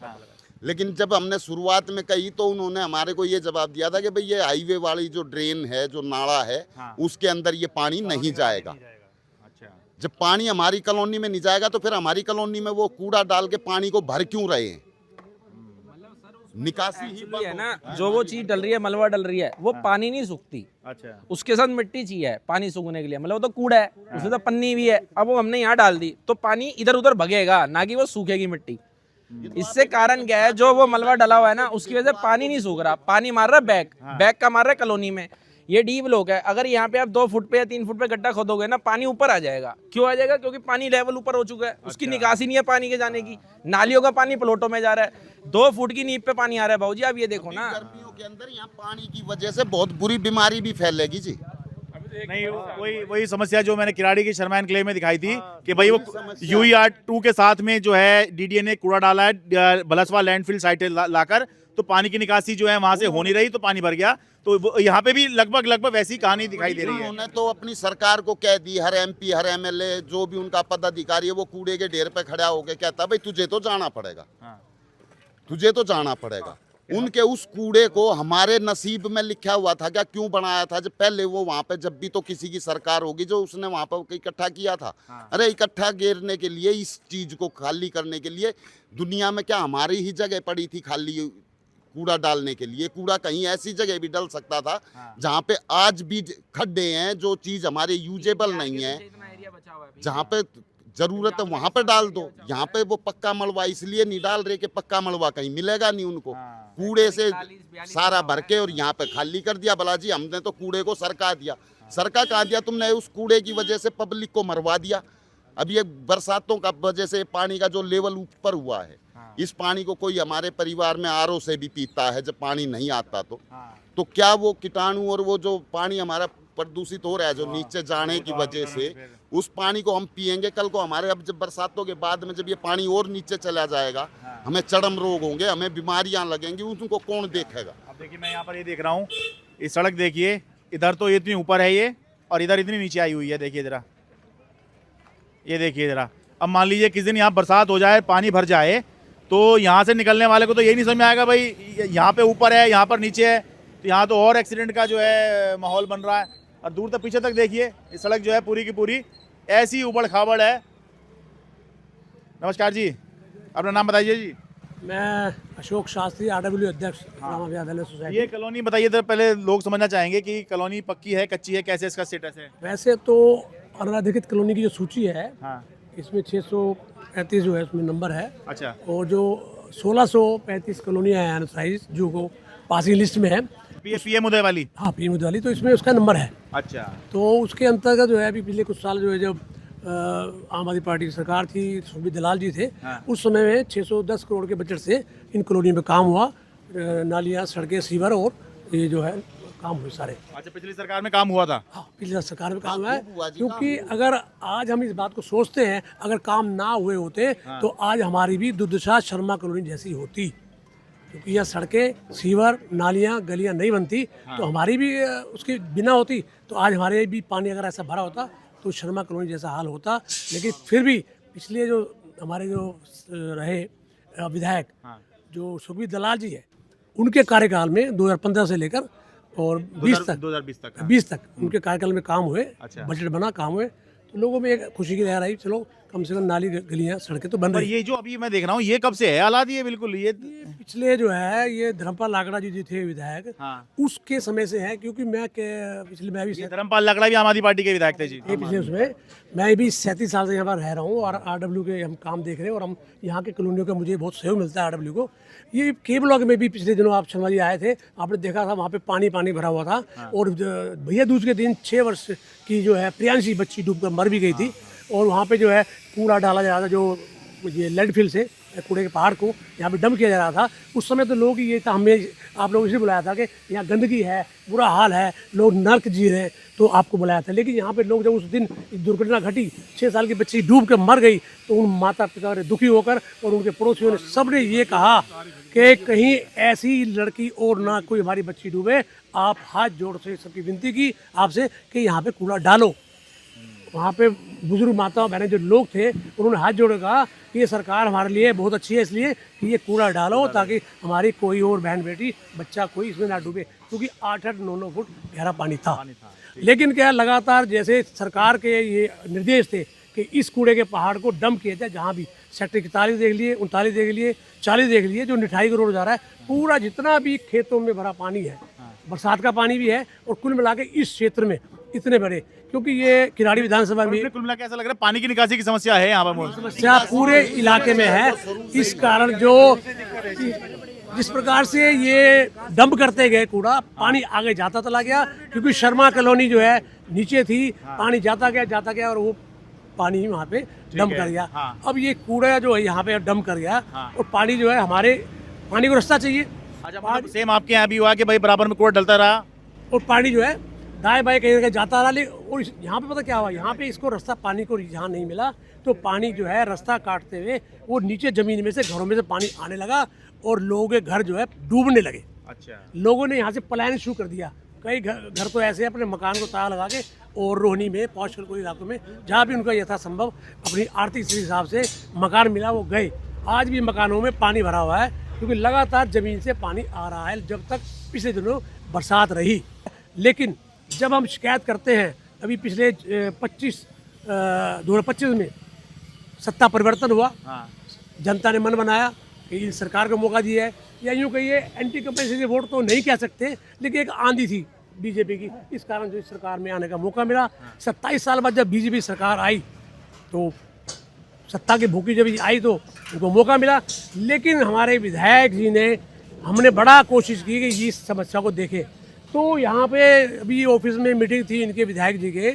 [SPEAKER 5] लेकिन जब हमने शुरुआत में कही तो उन्होंने हमारे को ये जवाब दिया था कि भाई ये हाईवे वाली जो ड्रेन है, जो नाला है, उसके अंदर ये पानी नहीं जाएगा।
[SPEAKER 1] अच्छा,
[SPEAKER 5] जब पानी हमारी कॉलोनी में नहीं जाएगा तो फिर हमारी कॉलोनी में वो कूड़ा डाल के पानी को भर क्यों रहे हैं? निकासी ही
[SPEAKER 2] है ना, जो वो चीज डल रही है, मलबा डल रही है, वो पानी नहीं सूखती,
[SPEAKER 1] अच्छा,
[SPEAKER 2] उसके साथ मिट्टी चाहिए पानी सूखने के लिए। मतलब वो तो कूड़ा है, उसमें तो पन्नी भी है। अब वो हमने यहाँ डाल दी तो पानी इधर उधर भगेगा, ना कि वो सूखेगी मिट्टी। इससे कारण क्या है, जो वो मलबा डला हुआ है ना, उसकी वजह से पानी नहीं सूख रहा, पानी मार रहा है बैक, बैक का मार रहा है कॉलोनी में। ये डीप लोग है, अगर यहाँ पे आप 2 फुट पे या 3 फुट पे गड्ढा खोदोगे ना, पानी ऊपर आ जाएगा। क्यों आ जाएगा? क्योंकि पानी लेवल ऊपर हो चुका है, उसकी निकासी नहीं है पानी के जाने की। नालियों का पानी प्लॉटों में जा रहा है, 2 फुट की नींव पे पानी आ रहा है। बाबूजी आप ये देखो ना,
[SPEAKER 5] गर्मियों के अंदर यहाँ पानी की वजह से बहुत बुरी बीमारी भी फैलेगी जी।
[SPEAKER 1] नहीं, वही समस्या जो मैंने किराड़ी की शर्मा एन्क्लेव में दिखाई थी कि भाई वो UER2 के साथ में जो है DDA ने कूड़ा डाला है बलसवा लैंडफिल साइट लाकर, तो पानी की निकासी जो है वहां से हो नहीं रही, तो पानी भर गया। तो यहाँ पे भी लगभग वैसी कहानी दिखाई दे रही है।
[SPEAKER 5] उन्होंने तो अपनी सरकार को कह दी, हर MP हर MLA जो भी उनका पदाधिकारी है वो कूड़े के ढेर पे खड़ा होकर कहता भाई तुझे तो जाना पड़ेगा, तुझे तो जाना पड़ेगा। उनके उस कूड़े को हमारे नसीब में लिखा हुआ था क्या? क्यों बनाया था? जब पहले वो वहां पे जब भी तो किसी की सरकार होगी जो उसने वहां पर इकट्ठा किया था। अरे इकट्ठा घेरने के लिए, इस चीज को खाली करने के लिए दुनिया में क्या हमारी ही जगह पड़ी थी खाली कूड़ा डालने के लिए? कूड़ा कहीं ऐसी जगह भी डल सकता था जहाँ पे आज भी खड्डे हैं, जो चीज हमारे यूजेबल नहीं है, जहाँ पे जरूरत है वहां पे डाल दो। यहाँ पे वो पक्का मलबा इसलिए नहीं डाल रहे कि पक्का मलबा कहीं मिलेगा नहीं उनको, कूड़े से सारा भर के और यहाँ पे खाली कर दिया। बालाजी हमने तो कूड़े को सरका दिया। सरका कहाँ दिया तुमने? उस कूड़े की वजह से पब्लिक को मरवा दिया। अब ये बरसातों का वजह से पानी का जो लेवल ऊपर हुआ है, इस पानी को कोई हमारे परिवार में RO से भी पीता है जब पानी नहीं आता तो क्या वो कीटाणु और वो जो पानी हमारा प्रदूषित हो रहा है जो नीचे जाने की वजह से, उस पानी को हम पिएंगे कल को हमारे, अब जब बरसातों के बाद में जब ये पानी और नीचे चला जाएगा, हमें चरम रोग होंगे, हमें बीमारियां लगेंगी, उनको कौन देखेगा?
[SPEAKER 1] अब देखिए मैं यहाँ पर ये देख रहा हूँ, ये सड़क देखिए, इधर तो इतनी ऊपर है ये और इधर इतनी नीचे आई हुई है। देखिए जरा, ये देखिए जरा। अब मान लीजिए किस दिन यहाँ बरसात हो जाए, पानी भर जाए, तो यहाँ से निकलने वाले को तो यही नहीं समझ में आएगा भाई यहाँ पे ऊपर है, यहाँ पर नीचे है, तो यहाँ तो और एक्सीडेंट का जो है माहौल बन रहा है। और दूर तक पीछे तक देखिए, ये सड़क जो है पूरी की पूरी ऐसी उबड़ खाबड़ है। नमस्कार जी, अपना नाम बताइए जी।
[SPEAKER 9] मैं अशोक शास्त्री, RW अध्यक्ष रामा विद्यालय सोसाइटी।
[SPEAKER 1] ये कॉलोनी बताइए तो पहले लोग समझना चाहेंगे कि कॉलोनी पक्की है, कच्ची है, कैसे इसका स्टेटस है?
[SPEAKER 9] वैसे तो अनाधिकृत कॉलोनी की जो सूची है,
[SPEAKER 1] हाँ,
[SPEAKER 9] इसमें 635 जो है उसमें नंबर है,
[SPEAKER 1] अच्छा,
[SPEAKER 9] और जो 1635 कॉलोनियाँ हैं अनसाइज जो को पासिंग लिस्ट में है,
[SPEAKER 1] PM उदय वाली।
[SPEAKER 9] हाँ PM वाली, तो इसमें उसका नंबर है।
[SPEAKER 1] अच्छा,
[SPEAKER 9] तो उसके अंतर्गत जो है अभी पिछले कुछ साल जो है जब आम आदमी पार्टी की सरकार थी, सुखबीर दलाल जी थे, उस समय में 610 करोड़ के बजट से इन कॉलोनी में काम हुआ, नालियाँ, सड़कें, सीवर और ये जो है काम हुए सारे।
[SPEAKER 1] अच्छा, पिछली सरकार में काम हुआ था?
[SPEAKER 9] हाँ, पिछली सरकार में काम हुआ है, क्योंकि अगर आज हम इस बात को सोचते हैं, अगर काम ना हुए होते तो आज हमारी भी दुर्दशा शर्मा कॉलोनी जैसी होती, क्योंकि यह सड़कें, सीवर, नालियाँ, गलियाँ नहीं बनती तो हमारी भी उसके बिना होती, तो आज हमारे भी पानी अगर ऐसा भरा होता तो शर्मा कॉलोनी जैसा हाल होता। लेकिन फिर भी पिछले जो हमारे जो रहे विधायक जो सुखबीर दलाल जी है, उनके कार्यकाल में 2015 से लेकर और 2020 तक उनके कार्यकाल में काम हुए, बजट बना, काम हुए, तो लोगों में एक खुशी की लहर आई, चलो कम से कम नाली, गलियां, सड़कें तो बन रही।
[SPEAKER 1] ये जो अभी मैं देख रहा हूँ, ये कब से है हालात? ये बिल्कुल ये
[SPEAKER 9] पिछले जो है ये धर्मपाल लाकड़ा जी थे विधायक, उसके समय से है, क्योंकि मैं पिछले मैं भी
[SPEAKER 1] धर्मपाल लाकड़ा भी आम आदमी पार्टी के विधायक थे जी।
[SPEAKER 9] पिछले उसमें मैं भी 37 साल से यहाँ पर रह रहा हूँ और RW के हम काम देख रहे हैं और हम यहाँ के कॉलोनियों का मुझे बहुत सहयोग मिलता है RW को। ये के ब्लॉक में भी पिछले दिनों आप शर्मा जी आए थे, आपने देखा था वहाँ पे पानी भरा हुआ था, और भैया दूज के दिन 6 वर्ष की जो है प्रियांशी बच्ची डूबकर मर भी गई थी, और वहाँ पे जो है कूड़ा डाला जा रहा था, जो ये लैंडफिल से कूड़े के पहाड़ को यहाँ पे डंप किया जा रहा था। उस समय तो लोग ये था, हमें आप लोग इसलिए बुलाया था कि यहाँ गंदगी है, बुरा हाल है, लोग नर्क जी रहे हैं, तो आपको बुलाया था। लेकिन यहाँ पे लोग जब उस दिन दुर्घटना घटी, 6 साल की बच्ची डूब कर मर गई, तो उन माता पिता ने दुखी होकर और उनके पड़ोसियों ने सबने ये कहा कि कहीं ऐसी लड़की और ना कोई हमारी बच्ची डूबे। आप हाथ जोड़ से सबकी विनती की आपसे कि यहाँ पे कूड़ा डालो। वहाँ पे बुजुर्ग माताओं बहनें जो लोग थे उन्होंने हाथ जोड़ कहा कि ये सरकार हमारे लिए बहुत अच्छी है, इसलिए कि ये कूड़ा डालो ताकि हमारी कोई और बहन बेटी बच्चा कोई इसमें ना डूबे, क्योंकि 8-8 9-9 फुट गहरा पानी था। लेकिन क्या लगातार जैसे सरकार के ये निर्देश थे कि इस कूड़े के पहाड़ को डंप किया जाए, जहाँ भी सेक्टर 41 देख लिए, 39 देख लिए, 40 देख लिए, जो निठाई का रोड जा रहा है, पूरा जितना भी खेतों में भरा पानी है, बरसात का पानी भी है, और कुल मिला के इस क्षेत्र में इतने बड़े, क्योंकि ये किराड़ी विधानसभा में
[SPEAKER 1] कुल मिला के ऐसा लग रहा है पानी की निकासी की समस्या है यहाँ पर।
[SPEAKER 9] समस्या पूरे इलाके में है। इस कारण जो जिस प्रकार से ये डंप करते गए कूड़ा, पानी आगे जाता चला गया, क्योंकि शर्मा कॉलोनी जो है नीचे थी, पानी जाता गया और वो पानी वहाँ पे डंप कर गया। अब ये कूड़ा जो है यहाँ पे डंप कर गया, और पानी जो है हमारे पानी को रास्ता चाहिए।
[SPEAKER 1] सेम आपके यहाँ भी हुआ कि भाई बराबर में कूड़ा डलता रहा
[SPEAKER 9] और पानी जो है दाएं बाएं कहीं जाता रहा। और यहाँ पे पता क्या हुआ, यहाँ पे इसको रास्ता पानी को यहाँ नहीं मिला, तो पानी जो है रास्ता काटते हुए वो नीचे जमीन में से, घरों में से पानी आने लगा, और लोगों के घर जो है डूबने लगे।
[SPEAKER 1] अच्छा,
[SPEAKER 9] लोगों ने यहाँ से पलायन शुरू कर दिया। कई घर तो ऐसे अपने मकान को ताला लगा के, और रोहनी में पौष कोई इलाकों में जहाँ भी उनका यथासंभव अपनी आर्थिक स्थिति हिसाब से मकान मिला वो गए। आज भी मकानों में पानी भरा हुआ है, क्योंकि लगातार जमीन से पानी आ रहा है जब तक पिछले दिनों बरसात रही। लेकिन जब हम शिकायत करते हैं, अभी पिछले 2025 में सत्ता परिवर्तन हुआ, जनता ने मन बनाया कि इस सरकार को मौका दिया है, या यूँ कहिए एंटी कैपेसिटी वोट तो नहीं कह सकते, लेकिन एक आंधी थी बीजेपी की, इस कारण जो इस सरकार में आने का मौका मिला। 27 साल बाद जब बीजेपी सरकार आई, तो सत्ता की भूखी जब आई तो उनको मौका मिला। लेकिन हमारे विधायक जी ने, हमने बड़ा कोशिश की कि इस समस्या को देखें। तो यहाँ पे अभी ऑफिस में मीटिंग थी इनके विधायक जी के,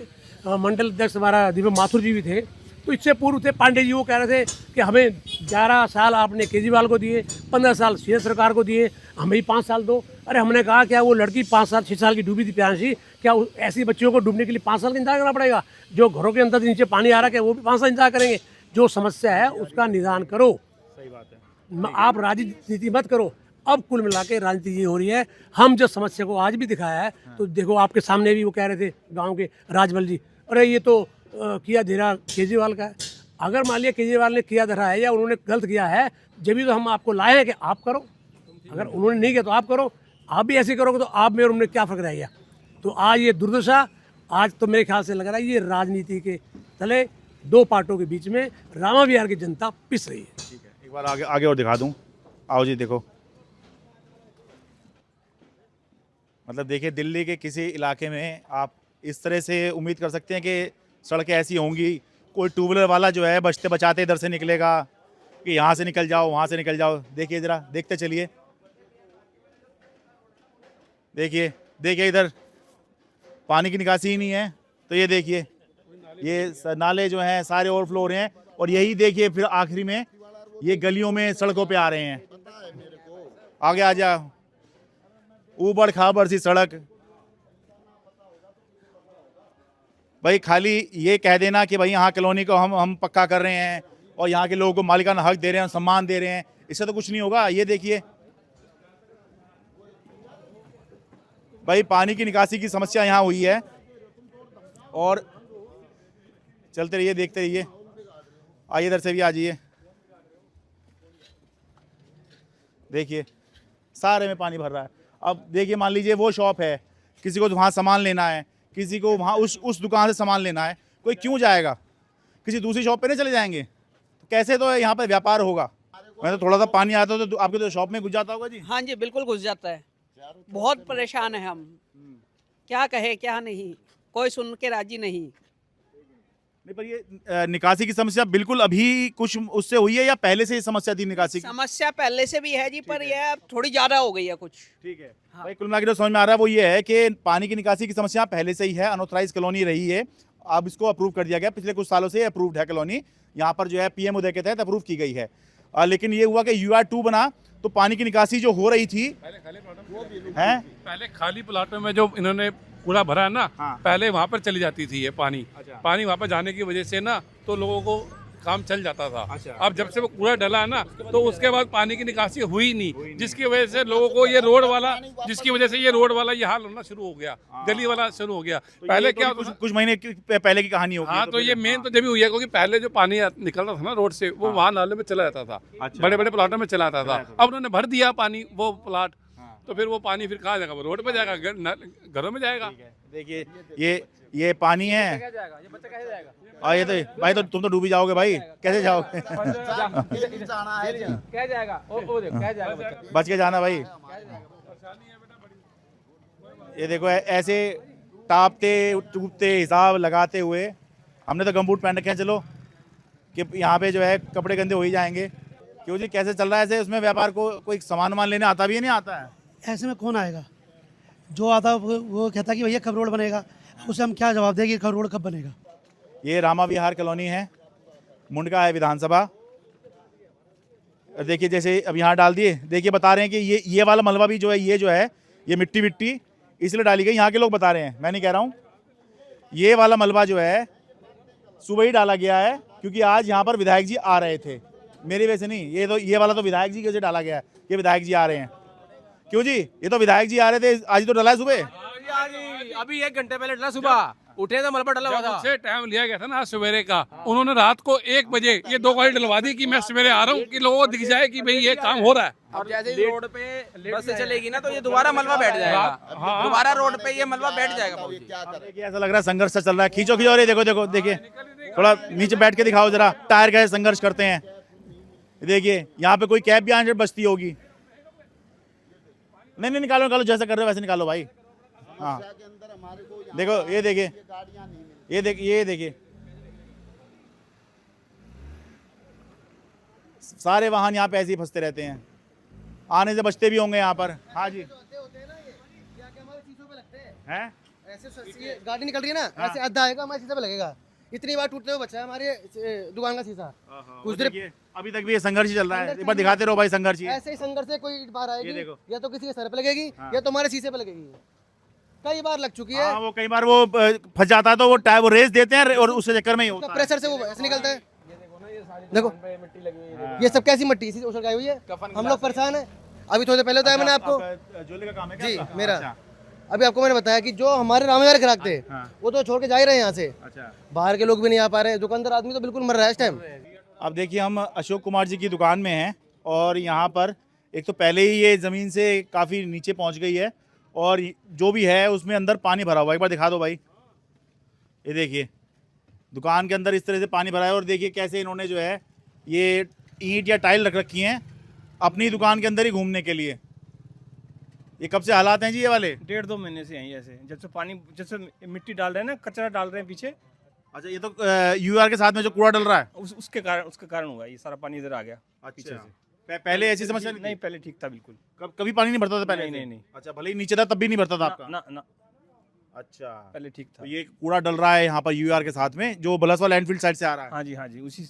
[SPEAKER 9] मंडल अध्यक्ष हमारा दीपक माथुर जी भी थे, तो इससे पूर्व थे पांडे जी, वो कह रहे थे कि हमें 11 साल आपने केजरीवाल को दिए, 15 साल सीएम सरकार को दिए, हमें ही 5 साल दो। अरे हमने कहा क्या वो लड़की 5 साल 6 साल की डूबी थी प्यासी, क्या ऐसी बच्चियों को डूबने के लिए 5 साल का इंतजार करना पड़ेगा? जो घरों के अंदर नीचे पानी आ रहा है वो भी 5 साल इंतजार करेंगे? जो समस्या है उसका निदान करो।
[SPEAKER 1] सही बात है,
[SPEAKER 9] आप राजनीति मत करो। अब कुल मिला के राजनीति ये हो रही है। हम जो समस्या को आज भी दिखाया है, तो देखो आपके सामने भी वो कह रहे थे गांव के राजमल जी, अरे ये तो किया धरा केजरीवाल का है। अगर मान लिया केजरीवाल ने किया धरा है या उन्होंने गलत किया है, जब भी तो हम आपको लाए हैं कि आप करो। अगर उन्होंने नहीं किया तो आप करो। आप भी ऐसे करोगे तो आप में और उनमें क्या फ़र्क रह गया? तो आज ये दुर्दशा, आज तो मेरे ख्याल से लग रहा है ये राजनीति के तले दो पार्टों के बीच में रामा विहार की जनता पिस रही है।
[SPEAKER 1] ठीक है, एक बार आगे और दिखा दूं। आओ जी, देखो, मतलब देखिए दिल्ली के किसी इलाके में आप इस तरह से उम्मीद कर सकते हैं कि सड़कें ऐसी होंगी, कोई टू व्हीलर वाला जो है बचते बचाते इधर से निकलेगा कि यहाँ से निकल जाओ, वहाँ से निकल जाओ। देखिए ज़रा, देखते चलिए, देखिए इधर पानी की निकासी ही नहीं है। तो ये देखिए, ये नाले जो हैं सारे ओवरफ्लो हो रहे हैं, और यही देखिए फिर आखिरी में ये गलियों में सड़कों पे आ रहे हैं। आगे आ जा, ऊबड़ खाबड़ सी सड़क। भाई खाली ये कह देना कि भाई यहाँ कॉलोनी को हम पक्का कर रहे हैं और यहाँ के लोगों को मालिकाना हक दे रहे हैं, सम्मान दे रहे हैं, इससे तो कुछ नहीं होगा। ये देखिए भाई, पानी की निकासी की समस्या यहाँ हुई है, और चलते रहिए, देखते रहिए। आइए इधर से भी आ जाइए, देखिए सारे में पानी भर रहा है। अब देखिए, मान लीजिए वो शॉप है, किसी को वहाँ सामान लेना है, किसी को वहाँ उस दुकान से सामान लेना है, कोई क्यों जाएगा? किसी दूसरी शॉप पे नहीं चले जाएंगे? तो कैसे तो यहाँ पे व्यापार होगा? मैं तो थोड़ा सा पानी आता तो आपके तो शॉप में घुस जाता होगा जी।
[SPEAKER 10] हाँ जी, बिल्कुल घुस जाता है। बहुत परेशान है हम, क्या कहे क्या नहीं, कोई सुन के राजी नहीं।
[SPEAKER 1] पर ये निकासी की समस्या बिल्कुल अभी कुछ उससे हुई है या पहले से ही समस्या थी निकासी की?
[SPEAKER 10] समस्या पहले से भी है जी, पर यह थोड़ी ज्यादा हो गई है कुछ।
[SPEAKER 1] ठीक है भाई, कुल मिला के जो समझ में आ रहा है वो ये है कि पानी की निकासी की समस्या पहले से ही है। अनऑथराइज कॉलोनी रही है, अब इसको अप्रूव कर दिया गया, पिछले कुछ सालों से अप्रूव्ड है कॉलोनी। यहाँ पर जो है पीएम उदय के तहत अप्रूव की गई है। लेकिन ये हुआ कि UR2 बना तो पानी की निकासी जो हो रही थी
[SPEAKER 4] पहले खाली प्लाटों में जो इन्होंने कूड़ा भरा है ना, पहले वहाँ पर चली जाती थी ये पानी। पानी वहाँ पर जाने की वजह से ना, तो लोगों को काम चल जाता था।
[SPEAKER 1] अच्छा।
[SPEAKER 4] अब जब से वो कूड़ा डला है ना, तो उसके बाद पानी की निकासी हुई नहीं, जिसकी वजह से लोगों को ये रोड वाला ये हाल होना शुरू हो गया, गली वाला शुरू हो गया। पहले क्या होता था,
[SPEAKER 1] कुछ महीने पहले की कहानी होगी।
[SPEAKER 4] हाँ, तो ये मेन तो जब भी हुई है, क्योंकि पहले जो पानी निकलता था ना रोड से, वो वहाँ नाले में चला जाता था,
[SPEAKER 1] अच्छा।
[SPEAKER 4] बड़े बड़े प्लाटों में चला जाता था। अब उन्होंने भर दिया पानी वो प्लाट, तो फिर वो पानी फिर कहाँ जाएगा, वो रोड पे जाएगा, घरों में जाएगा।
[SPEAKER 1] देखिए ये पानी है, और ये तो भाई तो तुम तो डूबी जाओगे भाई, कैसे जाओगे?
[SPEAKER 2] क्या जाएगा, वो देखो क्या जाएगा,
[SPEAKER 1] बच के जाना भाई। ये देखो ऐसे टापते टूटते हिसाब लगाते हुए, हमने तो गमबूट पहन रखे हैं, चलो कि यहाँ पे जो है कपड़े गंदे हो ही जाएंगे। क्यों जी, कैसे चल रहा है ऐसे? उसमें व्यापार को कोई सामान वामान लेने आता भी है, नहीं आता है?
[SPEAKER 11] ऐसे में कौन आएगा? जो आता वो कहता कि भैया कब रोड बनेगा, उसे हम क्या जवाब देंगे, कब रोड कब बनेगा?
[SPEAKER 1] ये रामा विहार कॉलोनी है, मुंडका है विधानसभा। देखिए जैसे अब यहाँ डाल दिए, देखिए बता रहे हैं कि ये वाला मलबा भी जो है ये मिट्टी इसलिए डाली गई, यहाँ के लोग बता रहे हैं, मैं नहीं कह रहा हूँ। ये वाला मलबा जो है सुबह ही डाला गया है, क्योंकि आज यहाँ पर विधायक जी आ रहे थे, मेरी वजह से नहीं। ये वाला तो विधायक जी की वजह से डाला गया है, ये विधायक जी आ रहे हैं। क्यों जी, ये तो विधायक जी आ रहे थे, आज तो डला है सुबह।
[SPEAKER 6] अभी 1 घंटे पहले डला, सुबह उठे तो मलबा डला हुआ था।
[SPEAKER 4] मुझसे टाइम लिया गया था ना सवेरे का, उन्होंने रात को 1 बजे ये 2 गाड़ी डलवा दी कि मैं सवेरे आ रहा हूँ, कि लोगों को दिख जाए कि भाई ये काम हो रहा है।
[SPEAKER 2] अब जैसे ही रोड पे बस से चलेगी ना, तो ये दोबारा मलबा बैठ जाएगा, दोबारा रोड पे ये मलबा बैठ जाएगा।
[SPEAKER 1] देखिए ऐसा लग रहा है संघर्ष चल रहा है, खींचो और ये देखो देखिए, थोड़ा नीचे बैठ के दिखाओ जरा, टायर कैसे संघर्ष करते हैं। देखिए यहाँ पे कोई कैब भी आने बचती होगी। नहीं निकालो, जैसा कर रहे हो वैसे निकालो भाई। हाँ देखो, ये देखिए सारे वाहन यहाँ पे ऐसे ही फंसते रहते हैं, आने से बचते भी होंगे यहाँ पर। हाँ जी, हैं
[SPEAKER 3] ऐसे गाड़ी निकल रही है ना, ऐसे आधा आएगा हमारे शीशे पे लगेगा। इतनी बार टूटते हुए बचा है हमारे दुकान का शीशा। कुछ देर
[SPEAKER 1] अभी तक भी ये संघर्ष चल रहा है। एक बार दिखाते रहो भाई संघर्ष।
[SPEAKER 3] ऐसे ही संघर्ष से कोई बार आएगी,
[SPEAKER 1] देखो।
[SPEAKER 3] या तो किसी के सर पे लगेगी, या तो हमारे शीशे पे लगेगी। कई बार लग चुकी है।
[SPEAKER 1] वो कई बार वो फंस जाता है, तो वो टायर वो रेस देते हैं और उसके चक्कर में ही होता है।
[SPEAKER 3] प्रेशर से वो ऐसे निकलता है। देखो ये सब कैसी मिट्टी इसी उछल गई हुई है, हम लोग परेशान है। अभी थोड़ी देर पहले बताया मैंने आपको,
[SPEAKER 1] ज्वेलरी का काम है
[SPEAKER 3] जी
[SPEAKER 1] क्या आपका?
[SPEAKER 3] मेरा।
[SPEAKER 1] अच्छा।
[SPEAKER 3] अभी आपको मैंने बताया कि जो हमारे रामेवार ग्राहक थे, वो तो छोड़ के जा ही रहे हैं यहाँ से।
[SPEAKER 1] अच्छा।
[SPEAKER 3] बाहर के लोग भी नहीं आ पा रहे, दुकानदार आदमी तो बिल्कुल मर रहा है इस टाइम।
[SPEAKER 1] अब देखिए हम अशोक कुमार जी की दुकान में हैं, और यहाँ पर एक तो पहले ही ये ज़मीन से काफ़ी नीचे पहुँच गई है, और जो भी है उसमें अंदर पानी भरा हुआ है। एक बार दिखा दो भाई, ये देखिए दुकान के अंदर इस तरह से पानी भरा है। और देखिए कैसे इन्होंने जो है ये ईंट या टाइल रख रखी हैं अपनी दुकान के अंदर ही घूमने के लिए। ये कब से हालात हैं जी ये वाले?
[SPEAKER 6] 1.5-2 महीने से यहीं ऐसे, जब से मिट्टी डाल रहे हैं ना, कचरा डाल रहे हैं पीछे,
[SPEAKER 1] अच्छा, ये तो यूआर के साथ में जो कूड़ा डल रहा है
[SPEAKER 6] उसके कारण हुआ ये सारा पानी इधर आ गया पीछे से।
[SPEAKER 1] पहले ऐसी समस्या
[SPEAKER 6] नहीं, पहले ठीक था बिल्कुल।
[SPEAKER 1] कभी पानी नहीं भरता था पहले?
[SPEAKER 6] नहीं।
[SPEAKER 1] अच्छा, भले ही नीचे था तब भी नहीं भरता था आपका?
[SPEAKER 6] ना।
[SPEAKER 1] अच्छा,
[SPEAKER 6] पहले ठीक था।
[SPEAKER 1] तो ये कूड़ा डल रहा है यहाँ पर यूआर के साथ में, जो बलसवा लैंडफिल साइड से आ रहा है।
[SPEAKER 6] हाँ जी, उसी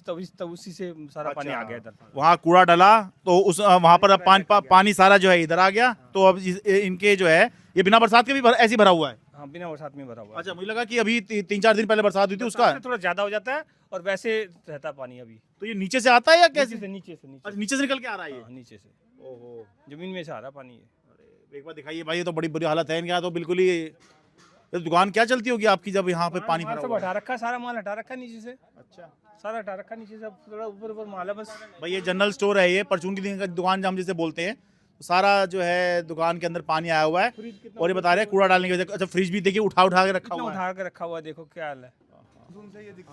[SPEAKER 6] से सारा पानी आ गया इधर।
[SPEAKER 1] वहाँ कूड़ा डला तो उस वहाँ पर अब पानी सारा जो है इधर आ गया। तो अब इनके जो है ये बिना बरसात के भी ऐसे भरा हुआ है।
[SPEAKER 6] हाँ, बिना बरसात में भरा हुआ है।
[SPEAKER 1] अच्छा, मुझे लगा कि अभी 3-4 दिन पहले बरसात हुई थी उसका
[SPEAKER 6] थोड़ा ज्यादा हो जाता है, और वैसे रहता पानी अभी।
[SPEAKER 1] तो ये नीचे से आता है या कैसे?
[SPEAKER 6] नीचे से
[SPEAKER 1] अच्छा, नीचे से निकल के आ रहा है ये?
[SPEAKER 6] नीचे से,
[SPEAKER 1] ओहो,
[SPEAKER 6] जमीन में से आ रहा पानी है।
[SPEAKER 1] अरे एक बार दिखाइए भाई, ये तो बड़ी बुरी हालत है इनके यहाँ तो बिल्कुल ही। ये दुकान क्या चलती होगी आपकी जब यहाँ पे पानी भरा
[SPEAKER 6] सब
[SPEAKER 1] हुआ है?
[SPEAKER 6] हटा रखा, सारा माल हटा रखा नीचे से।
[SPEAKER 1] अच्छा,
[SPEAKER 6] सारा हटा रखा नीचे से, थोड़ा ऊपर माल है बस।
[SPEAKER 1] भाई ये जनरल स्टोर है, ये परचून की दुकान हम जिसे बोलते हैं। तो सारा जो है दुकान के अंदर पानी आया हुआ है, और ये बता रहे हैं कूड़ा डालने की वजह से। अच्छा, फ्रिज भी देखिए उठा के रखा हुआ है।
[SPEAKER 6] उठा के रखा हुआ है, देखो क्या हाल है।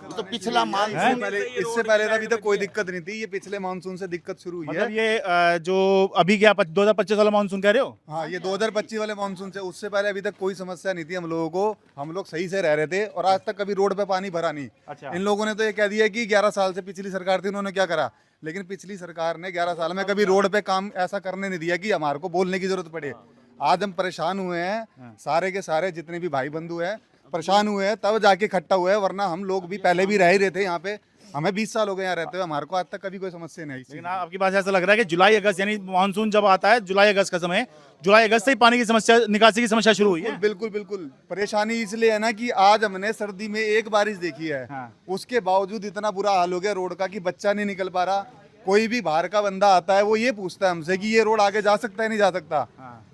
[SPEAKER 5] तो पिछला मानसून
[SPEAKER 12] इससे पहले अभी तक कोई दिक्कत नहीं थी, ये पिछले मानसून से दिक्कत शुरू हुई है।
[SPEAKER 1] मतलब ये जो अभी क्या 2025 वाला मानसून कह रहे हो?
[SPEAKER 12] हाँ, ये 2025 वाले मानसून से, उससे पहले अभी तक कोई समस्या नहीं थी हम लोगों को। हम लोग सही से रह रहे थे, और आज तक कभी रोड पे पानी भरा नहीं।
[SPEAKER 1] अच्छा।
[SPEAKER 12] इन लोगों ने तो ये कह दिया कि 11 साल से पिछली सरकार थी, उन्होंने क्या करा, लेकिन पिछली सरकार ने 11 साल में कभी रोड पे काम ऐसा करने नहीं दिया कि हमारे को बोलने की जरूरत पड़े। आज हम परेशान हुए हैं, सारे के सारे जितने भी भाई बंधु हैं परेशान हुए हैं, तब जाके इकट्ठा हुए हैं, वरना हम लोग भी पहले भी रह ही रहे थे यहाँ पे। हमें 20 साल हो गए यहाँ रहते हुए, हमारे को आज तक कभी कोई समस्या नहीं आई इस चीज़
[SPEAKER 1] लेकिन आपकी बात से ऐसा लग रहा है कि जुलाई अगस्त यानी मानसून जब आता है, जुलाई अगस्त का समय, जुलाई अगस्त से ही पानी की समस्या, निकासी की समस्या शुरू हुई है।
[SPEAKER 12] बिल्कुल बिल्कुल परेशानी इसलिए है ना कि आज हमने सर्दी में एक बारिश देखी है, उसके बावजूद इतना बुरा हाल हो गया रोड का कि बच्चा नहीं निकल पा रहा। कोई भी बाहर का बंदा आता है वो ये पूछता है हमसे कि ये रोड आगे जा सकता है नहीं जा सकता।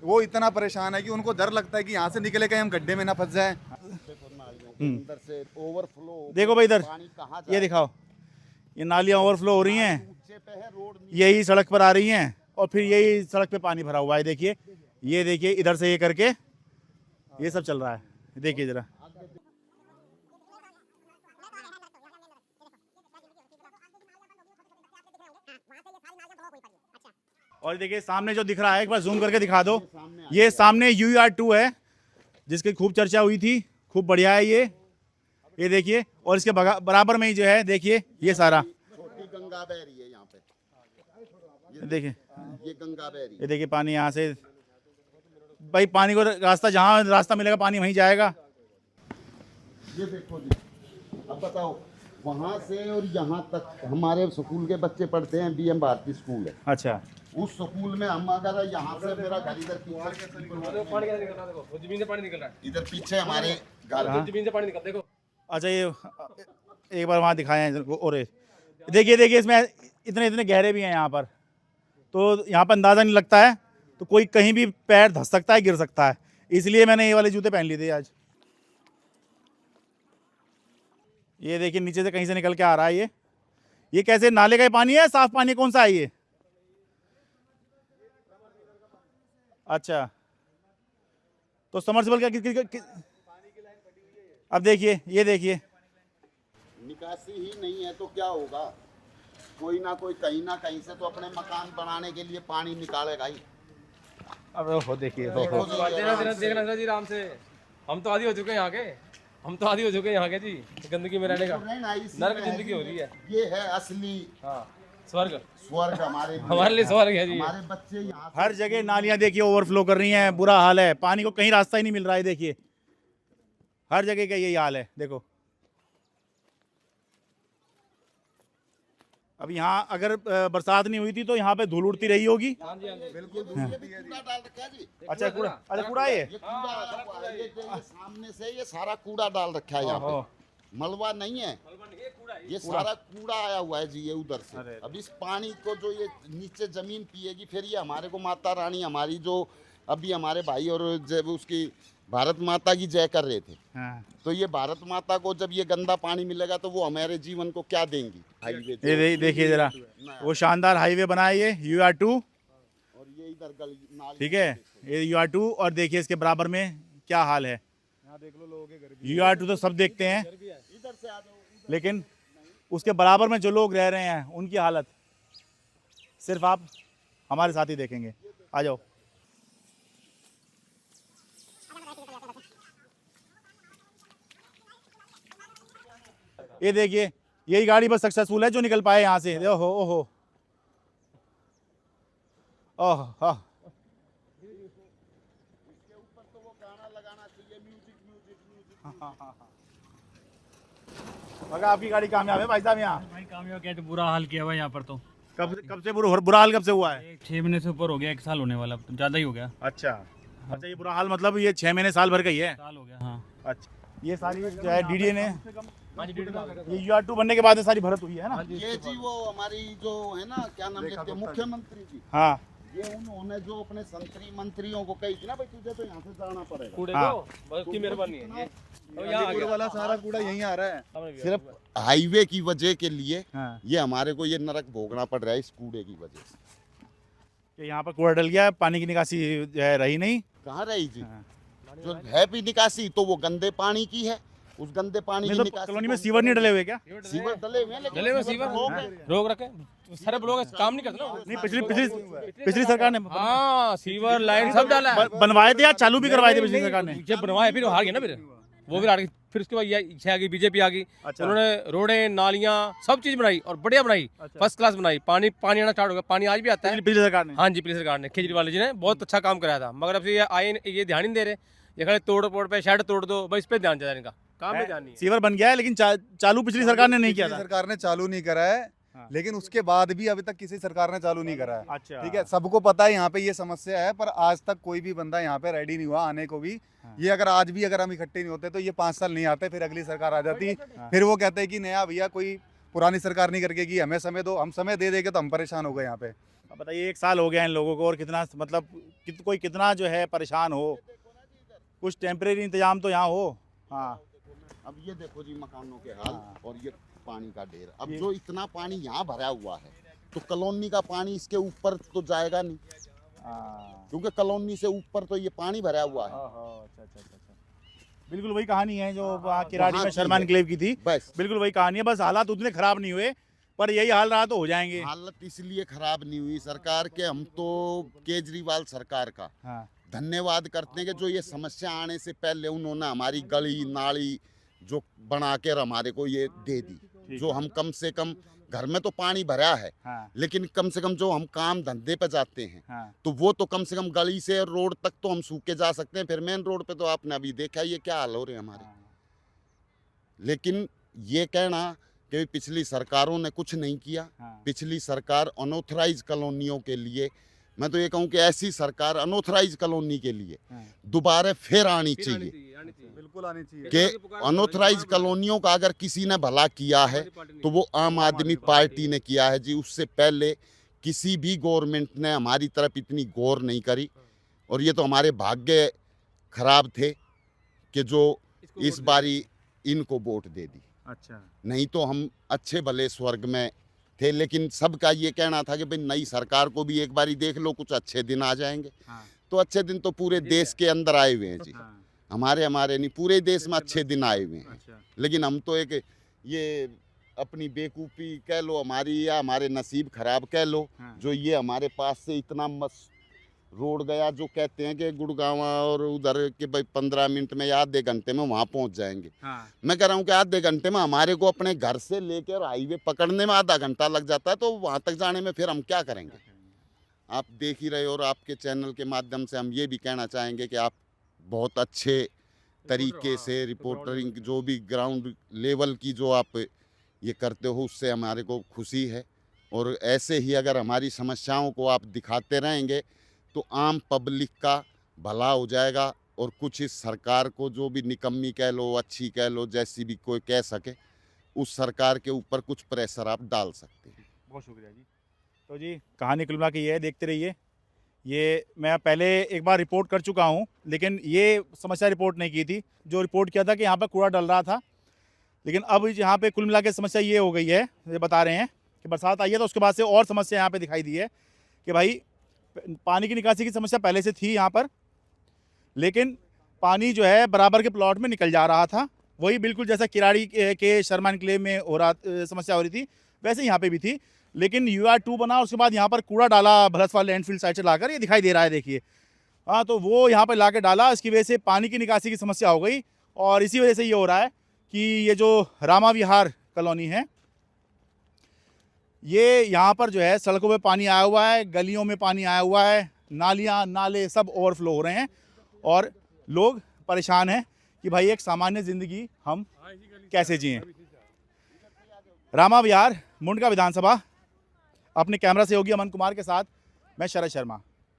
[SPEAKER 12] वो इतना परेशान है कि उनको डर लगता है कि यहाँ से निकले कहीं हम गड्ढे में ना फंस जाएं।
[SPEAKER 5] अंदर से ओवरफ्लो,
[SPEAKER 1] देखो भाई इधर
[SPEAKER 5] पानी कहाँ
[SPEAKER 1] ये दिखाओ, ये नालियाँ ओवरफ्लो हो रही हैं,
[SPEAKER 5] ऊंचे पे है रोड,
[SPEAKER 1] यही सड़क पर आ रही हैं और फिर यही सड़क पे पानी भरा हुआ है। देखिए, ये देखिए इधर से ये करके ये सब चल रहा है, देखिए जरा। और देखिए सामने जो दिख रहा है, एक बार जूम करके दिखा दो, ये सामने UR2 है जिसकी खूब चर्चा हुई थी, खूब बढ़िया है ये देखिए। और इसके बराबर में ही जो है देखिए ये सारा
[SPEAKER 5] छोटी गंगा बह रही है यहाँ पे,
[SPEAKER 1] देखिए,
[SPEAKER 5] ये गंगा बह रही है।
[SPEAKER 1] ये देखिए पानी यहाँ से, भाई पानी को रास्ता, जहाँ रास्ता मिलेगा पानी वहीं जाएगा।
[SPEAKER 5] ये देखो जी, अब बताओ वहाँ से और यहाँ तक हमारे स्कूल के बच्चे पढ़ते हैं, BM भारती स्कूल है।
[SPEAKER 1] अच्छा,
[SPEAKER 5] उस स्कूल में हम अगर यहाँ से, मेरा घर इधर पीछे,
[SPEAKER 6] जमीन से पानी निकल रहा है,
[SPEAKER 5] इधर पीछे हमारे घर,
[SPEAKER 6] जमीन से पानी निकल, देखो।
[SPEAKER 1] अच्छा ये एक बार वहाँ दिखाए हैं और देखिए इसमें इतने इतने गहरे भी हैं यहाँ पर, तो यहाँ पर अंदाज़ा नहीं लगता है, तो कोई कहीं भी पैर धस सकता है, गिर सकता है, इसलिए मैंने ये वाले जूते पहन लिए थे आज। ये देखिए नीचे से कहीं से निकल के आ रहा है ये कैसे, नाले का ही पानी है, साफ पानी कौन सा है ये? अच्छा, तो समर्सिबल क्या अब देखिए, ये देखिए
[SPEAKER 5] निकासी ही नहीं है तो क्या होगा? कोई ना कोई कहीं ना कहीं से तो अपने मकान बनाने के लिए पानी निकालेगा ही।
[SPEAKER 1] अब हो देखिए,
[SPEAKER 6] देखना जी आराम से, हम तो आदी हो चुके हैं यहाँ के, हम तो आदी हो चुके हैं यहाँ के जी, गंदगी में रहने का, नर्क जिंदगी हो रही है।
[SPEAKER 5] ये है असली
[SPEAKER 6] स्वर्ग,
[SPEAKER 5] स्वर्ग हमारे
[SPEAKER 6] लिए स्वर्ग है जी।
[SPEAKER 5] हमारे बच्चे यहाँ
[SPEAKER 1] हर जगह नालियां देखिए ओवरफ्लो कर रही हैं, बुरा हाल है, पानी को कहीं रास्ता ही नहीं मिल रहा है। देखिए हर जगह का यही हाल है। देखो अब यहाँ अगर बरसात नहीं हुई थी तो यहाँ पे धूल उड़ती रही होगी।
[SPEAKER 5] बिल्कुल कूड़ा डाल रखा है जी।
[SPEAKER 1] अच्छा कूड़ा, अच्छा कूड़ा ये
[SPEAKER 5] ये सामने से ये सारा कूड़ा डाल रखा है यहाँ पे, मलबा नहीं है, ये सारा कूड़ा आया हुआ है जी, ये उधर से। अब इस पानी को जो ये नीचे जमीन पिएगी, फिर ये हमारे को माता रानी हमारी, जो अभी हमारे भाई और जब उसकी भारत माता की जय कर रहे थे, तो ये भारत माता को जब ये गंदा पानी मिलेगा तो वो हमारे जीवन को क्या देंगी? हाईवे
[SPEAKER 1] ये देखिए जरा, वो शानदार हाईवे बना है ये UR2,
[SPEAKER 5] और ये इधर नाली,
[SPEAKER 1] ठीक है, ये UR2, और देखिए इसके बराबर में क्या हाल है।
[SPEAKER 12] देख लो लोगों के घर
[SPEAKER 1] UR2 तो सब देखते हैं, लेकिन उसके बराबर में जो लोग रह रहे हैं उनकी हालत सिर्फ आप हमारे साथ ही देखेंगे। आ जाओ। ये देखिए, यही गाड़ी बस सक्सेसफुल है जो निकल पाए यहाँ से। ओहो ओहो ओह, मगर आपकी गाड़ी कामयाब है भाई साहब यहाँ।
[SPEAKER 13] भाई कामयाब क्या, तो बुरा हाल किया हुआ यहाँ पर तो।
[SPEAKER 1] कब से बुरा हाल कब से हुआ है?
[SPEAKER 13] 6 महीने से ऊपर हो गया, 1 साल होने वाला, तो ज़्यादा ही हो गया।
[SPEAKER 1] अच्छा अच्छा, ये बुरा हाल मतलब ये 6 महीने साल भर का ही है?
[SPEAKER 13] साल हो गया, हाँ।
[SPEAKER 1] अच्छा, ये सारी जो है DDA ने, ये UR2 बनने के बाद सारी भरत हुई है ना?
[SPEAKER 5] ये जी वो हमारी जो है ना, क्या नाम लेते हैं, मुख्यमंत्री जी,
[SPEAKER 1] हाँ,
[SPEAKER 5] ये उन्होंने जो अपने मंत्रियों को कही थी ना, भाई तुझे तो यहाँ से जाना पड़ेगा।
[SPEAKER 6] कूड़े
[SPEAKER 1] हाँ।
[SPEAKER 6] को बस की मेहरबानी है ये।
[SPEAKER 12] कूड़े वाला सारा कूड़ा यहीं आ रहा है।
[SPEAKER 5] सिर्फ हाईवे की वजह के लिए
[SPEAKER 1] हाँ।
[SPEAKER 5] ये हमारे को ये नरक भोगना पड़ रहा है, इस कूड़े की वजह से।
[SPEAKER 1] कि यहाँ पर कूड़ा डल गया, पानी की निकासी जो है रही नहीं।
[SPEAKER 5] कहाँ रही जी? जो है भी निकासी तो वो गंदे पानी की है, उस गंदे पानी की
[SPEAKER 1] मतलब
[SPEAKER 5] निकासी
[SPEAKER 1] कॉलोनी में सीवर नहीं डले हुए क्या?
[SPEAKER 5] सीवर डले हुए हैं, लेकिन
[SPEAKER 6] डले हुए सीवर रोक रखे, सारे लोग काम नहीं करते ना।
[SPEAKER 1] नहीं, पिछली सरकार ने
[SPEAKER 6] हाँ, सीवर लाइन सब डाला है,
[SPEAKER 1] बनवाए थे या चालू भी करवाए थे पिछली सरकार ने?
[SPEAKER 6] जब बनवाए फिर हार गए ना, फिर वो भी हार गई, फिर उसके बाद ये इच्छा आ गई, बीजेपी आ गई।
[SPEAKER 1] अच्छा।
[SPEAKER 6] उन्होंने रोडें नालियाँ सब चीज बनाई और बढ़िया बनाई, फर्स्ट क्लास बनाई। पानी आना स्टार्ट हो गया, पानी आज भी आता है।
[SPEAKER 1] पिछली सरकार ने?
[SPEAKER 6] हाँ जी, पिछली सरकार ने, केजरीवाल जी ने बहुत अच्छा काम कराया था, मगर अब से ये आए, ये ध्यान नहीं दे रहे, ये खड़े तोड़ फोड़ पे शेड तोड़ दो, बस इस पे ध्यान ज्यादा इनका, काम में जानी है।
[SPEAKER 1] सीवर बन गया है लेकिन चालू पिछली सरकार ने नहीं किया
[SPEAKER 12] पिछली
[SPEAKER 1] था।
[SPEAKER 12] सरकार ने चालू नहीं करा है, लेकिन उसके बाद भी अभी तक किसी सरकार ने चालू नहीं करा है।
[SPEAKER 1] अच्छा।
[SPEAKER 12] ठीक है, सबको पता है यहाँ पे ये समस्या है, पर आज तक कोई भी बंदा यहाँ पे रेडी नहीं हुआ आने को भी। ये अगर आज भी अगर हम इकट्ठे नहीं होते तो ये 5 साल नहीं आते, फिर अगली सरकार आ जाती, फिर वो कहते हैं कि नया भैया कोई पुरानी सरकार नहीं करके कि हमें समय दो, हम समय दे देंगे तो हम परेशान हो गए यहाँ पे।
[SPEAKER 1] अब बताइए 1 साल हो गया इन लोगों को और कितना मतलब कोई कितना जो है परेशान हो, कुछ टेम्परेरी इंतजाम तो यहाँ हो। हाँ,
[SPEAKER 5] अब ये देखो जी मकानों के हाल और ये पानी का ढेर। अब जो इतना पानी यहाँ भरा हुआ है तो कॉलोनी का पानी इसके ऊपर तो जाएगा नहीं, क्योंकि कॉलोनी से ऊपर तो ये पानी भरा हुआ है।
[SPEAKER 1] अच्छा। बिल्कुल वही कहानी है जो वहाँ किराड़ी में शर्मा एन्क्लेव की थी,
[SPEAKER 5] बस
[SPEAKER 1] बिल्कुल वही कहानी है। बस हालात उतने खराब नहीं हुए, पर यही हाल रहा तो हो जाएंगे।
[SPEAKER 5] हालत इसलिए खराब नहीं हुई सरकार के, हम तो केजरीवाल सरकार का धन्यवाद करते हैं कि जो ये समस्या आने से पहले उन्होंने हमारी गली नाली जो बना के हमारे को ये दे दी, जो हम कम से कम घर में तो पानी भरा है, लेकिन कम से कम जो हम काम धंधे पे जाते हैं तो वो तो कम से कम गली से रोड तक तो हम सूखे जा सकते हैं। फिर मेन रोड पे तो आपने अभी देखा ये क्या हाल हो रहे हैं हमारे। लेकिन ये कहना कि पिछली सरकारों ने कुछ नहीं किया, पिछली सरकार अनऑथराइज कॉलोनियों के लिए, मैं तो ये कहूँ कि ऐसी सरकार अनऑथराइज कॉलोनी के लिए दोबारा फिर आनी चाहिए।
[SPEAKER 12] बिल्कुल आनी चाहिए
[SPEAKER 5] कि अनऑथराइज कॉलोनियों का अगर किसी ने भला किया है तो वो आम आदमी पार्टी ने किया है जी। उससे पहले किसी भी गवर्नमेंट ने हमारी तरफ इतनी गौर नहीं करी, और ये तो हमारे भाग्य खराब थे कि जो इस बारी इनको वोट दे दी।
[SPEAKER 1] अच्छा,
[SPEAKER 5] नहीं तो हम अच्छे भले स्वर्ग में थे। लेकिन सबका ये कहना था कि भाई नई सरकार को भी एक बारी देख लो, कुछ अच्छे दिन आ जाएंगे। तो अच्छे दिन तो पूरे देश के अंदर आए हुए हैं जी, हमारे नहीं, पूरे देश में अच्छे दिन आए हुए हैं। लेकिन हम तो एक ये अपनी बेवकूफ़ी कह लो हमारी, या हमारे नसीब खराब कह लो, जो ये हमारे पास से इतना मस्त रोड गया, जो कहते हैं कि गुड़गांव और उधर के भाई 15 मिनट में या आधे घंटे में वहाँ पहुँच जाएंगे। मैं कह रहा हूँ कि आधे घंटे में हमारे को अपने घर से लेकर हाईवे पकड़ने में आधा घंटा लग जाता है, तो वहाँ तक जाने में फिर हम क्या करेंगे। आप देख ही रहे हो, और आपके चैनल के माध्यम से हम ये भी कहना चाहेंगे कि आप बहुत अच्छे तरीके से रिपोर्टरिंग जो भी ग्राउंड लेवल की जो आप ये करते हो, उससे हमारे को खुशी है। और ऐसे ही अगर हमारी समस्याओं को आप दिखाते रहेंगे तो आम पब्लिक का भला हो जाएगा, और कुछ इस सरकार को जो भी निकम्मी कह लो, अच्छी कह लो, जैसी भी कोई कह सके, उस सरकार के ऊपर कुछ प्रेशर आप डाल सकते हैं।
[SPEAKER 1] बहुत शुक्रिया जी। तो जी कहानी कुल मिला के ये है, देखते रहिए। ये मैं पहले एक बार रिपोर्ट कर चुका हूँ, लेकिन ये समस्या रिपोर्ट नहीं की थी। जो रिपोर्ट किया था कि यहाँ पर कूड़ा डल रहा था, लेकिन अब यहाँ पे कुल मिला के समस्या ये हो गई है, ये बता रहे हैं कि बरसात आई है तो उसके बाद से और समस्या यहाँ पे दिखाई दी है कि भाई पानी की निकासी की समस्या पहले से थी यहाँ पर, लेकिन पानी जो है बराबर के प्लॉट में निकल जा रहा था। वही बिल्कुल जैसा किराड़ी के शर्मा एन्क्लेव में हो रहा समस्या हो रही थी, वैसे यहाँ पे भी थी। लेकिन UR2 बना, उसके बाद यहाँ पर कूड़ा डाला भरसवा लैंडफिल साइड से लाकर, ये दिखाई दे रहा है देखिए। हाँ, तो वो यहाँ पर ला के डाला, इसकी वजह से पानी की निकासी की समस्या हो गई। और इसी वजह से ये हो रहा है कि ये जो रामा विहार कॉलोनी है, ये यहाँ पर जो है सड़कों पे पानी आया हुआ है, गलियों में पानी आया हुआ है, नालियाँ नाले सब ओवरफ्लो हो रहे हैं, और लोग परेशान हैं कि भाई एक सामान्य ज़िंदगी हम कैसे जिएं। रामा विहार, मुंडका विधानसभा। अपने कैमरा सहयोगी अमन कुमार के साथ मैं शरद शर्मा।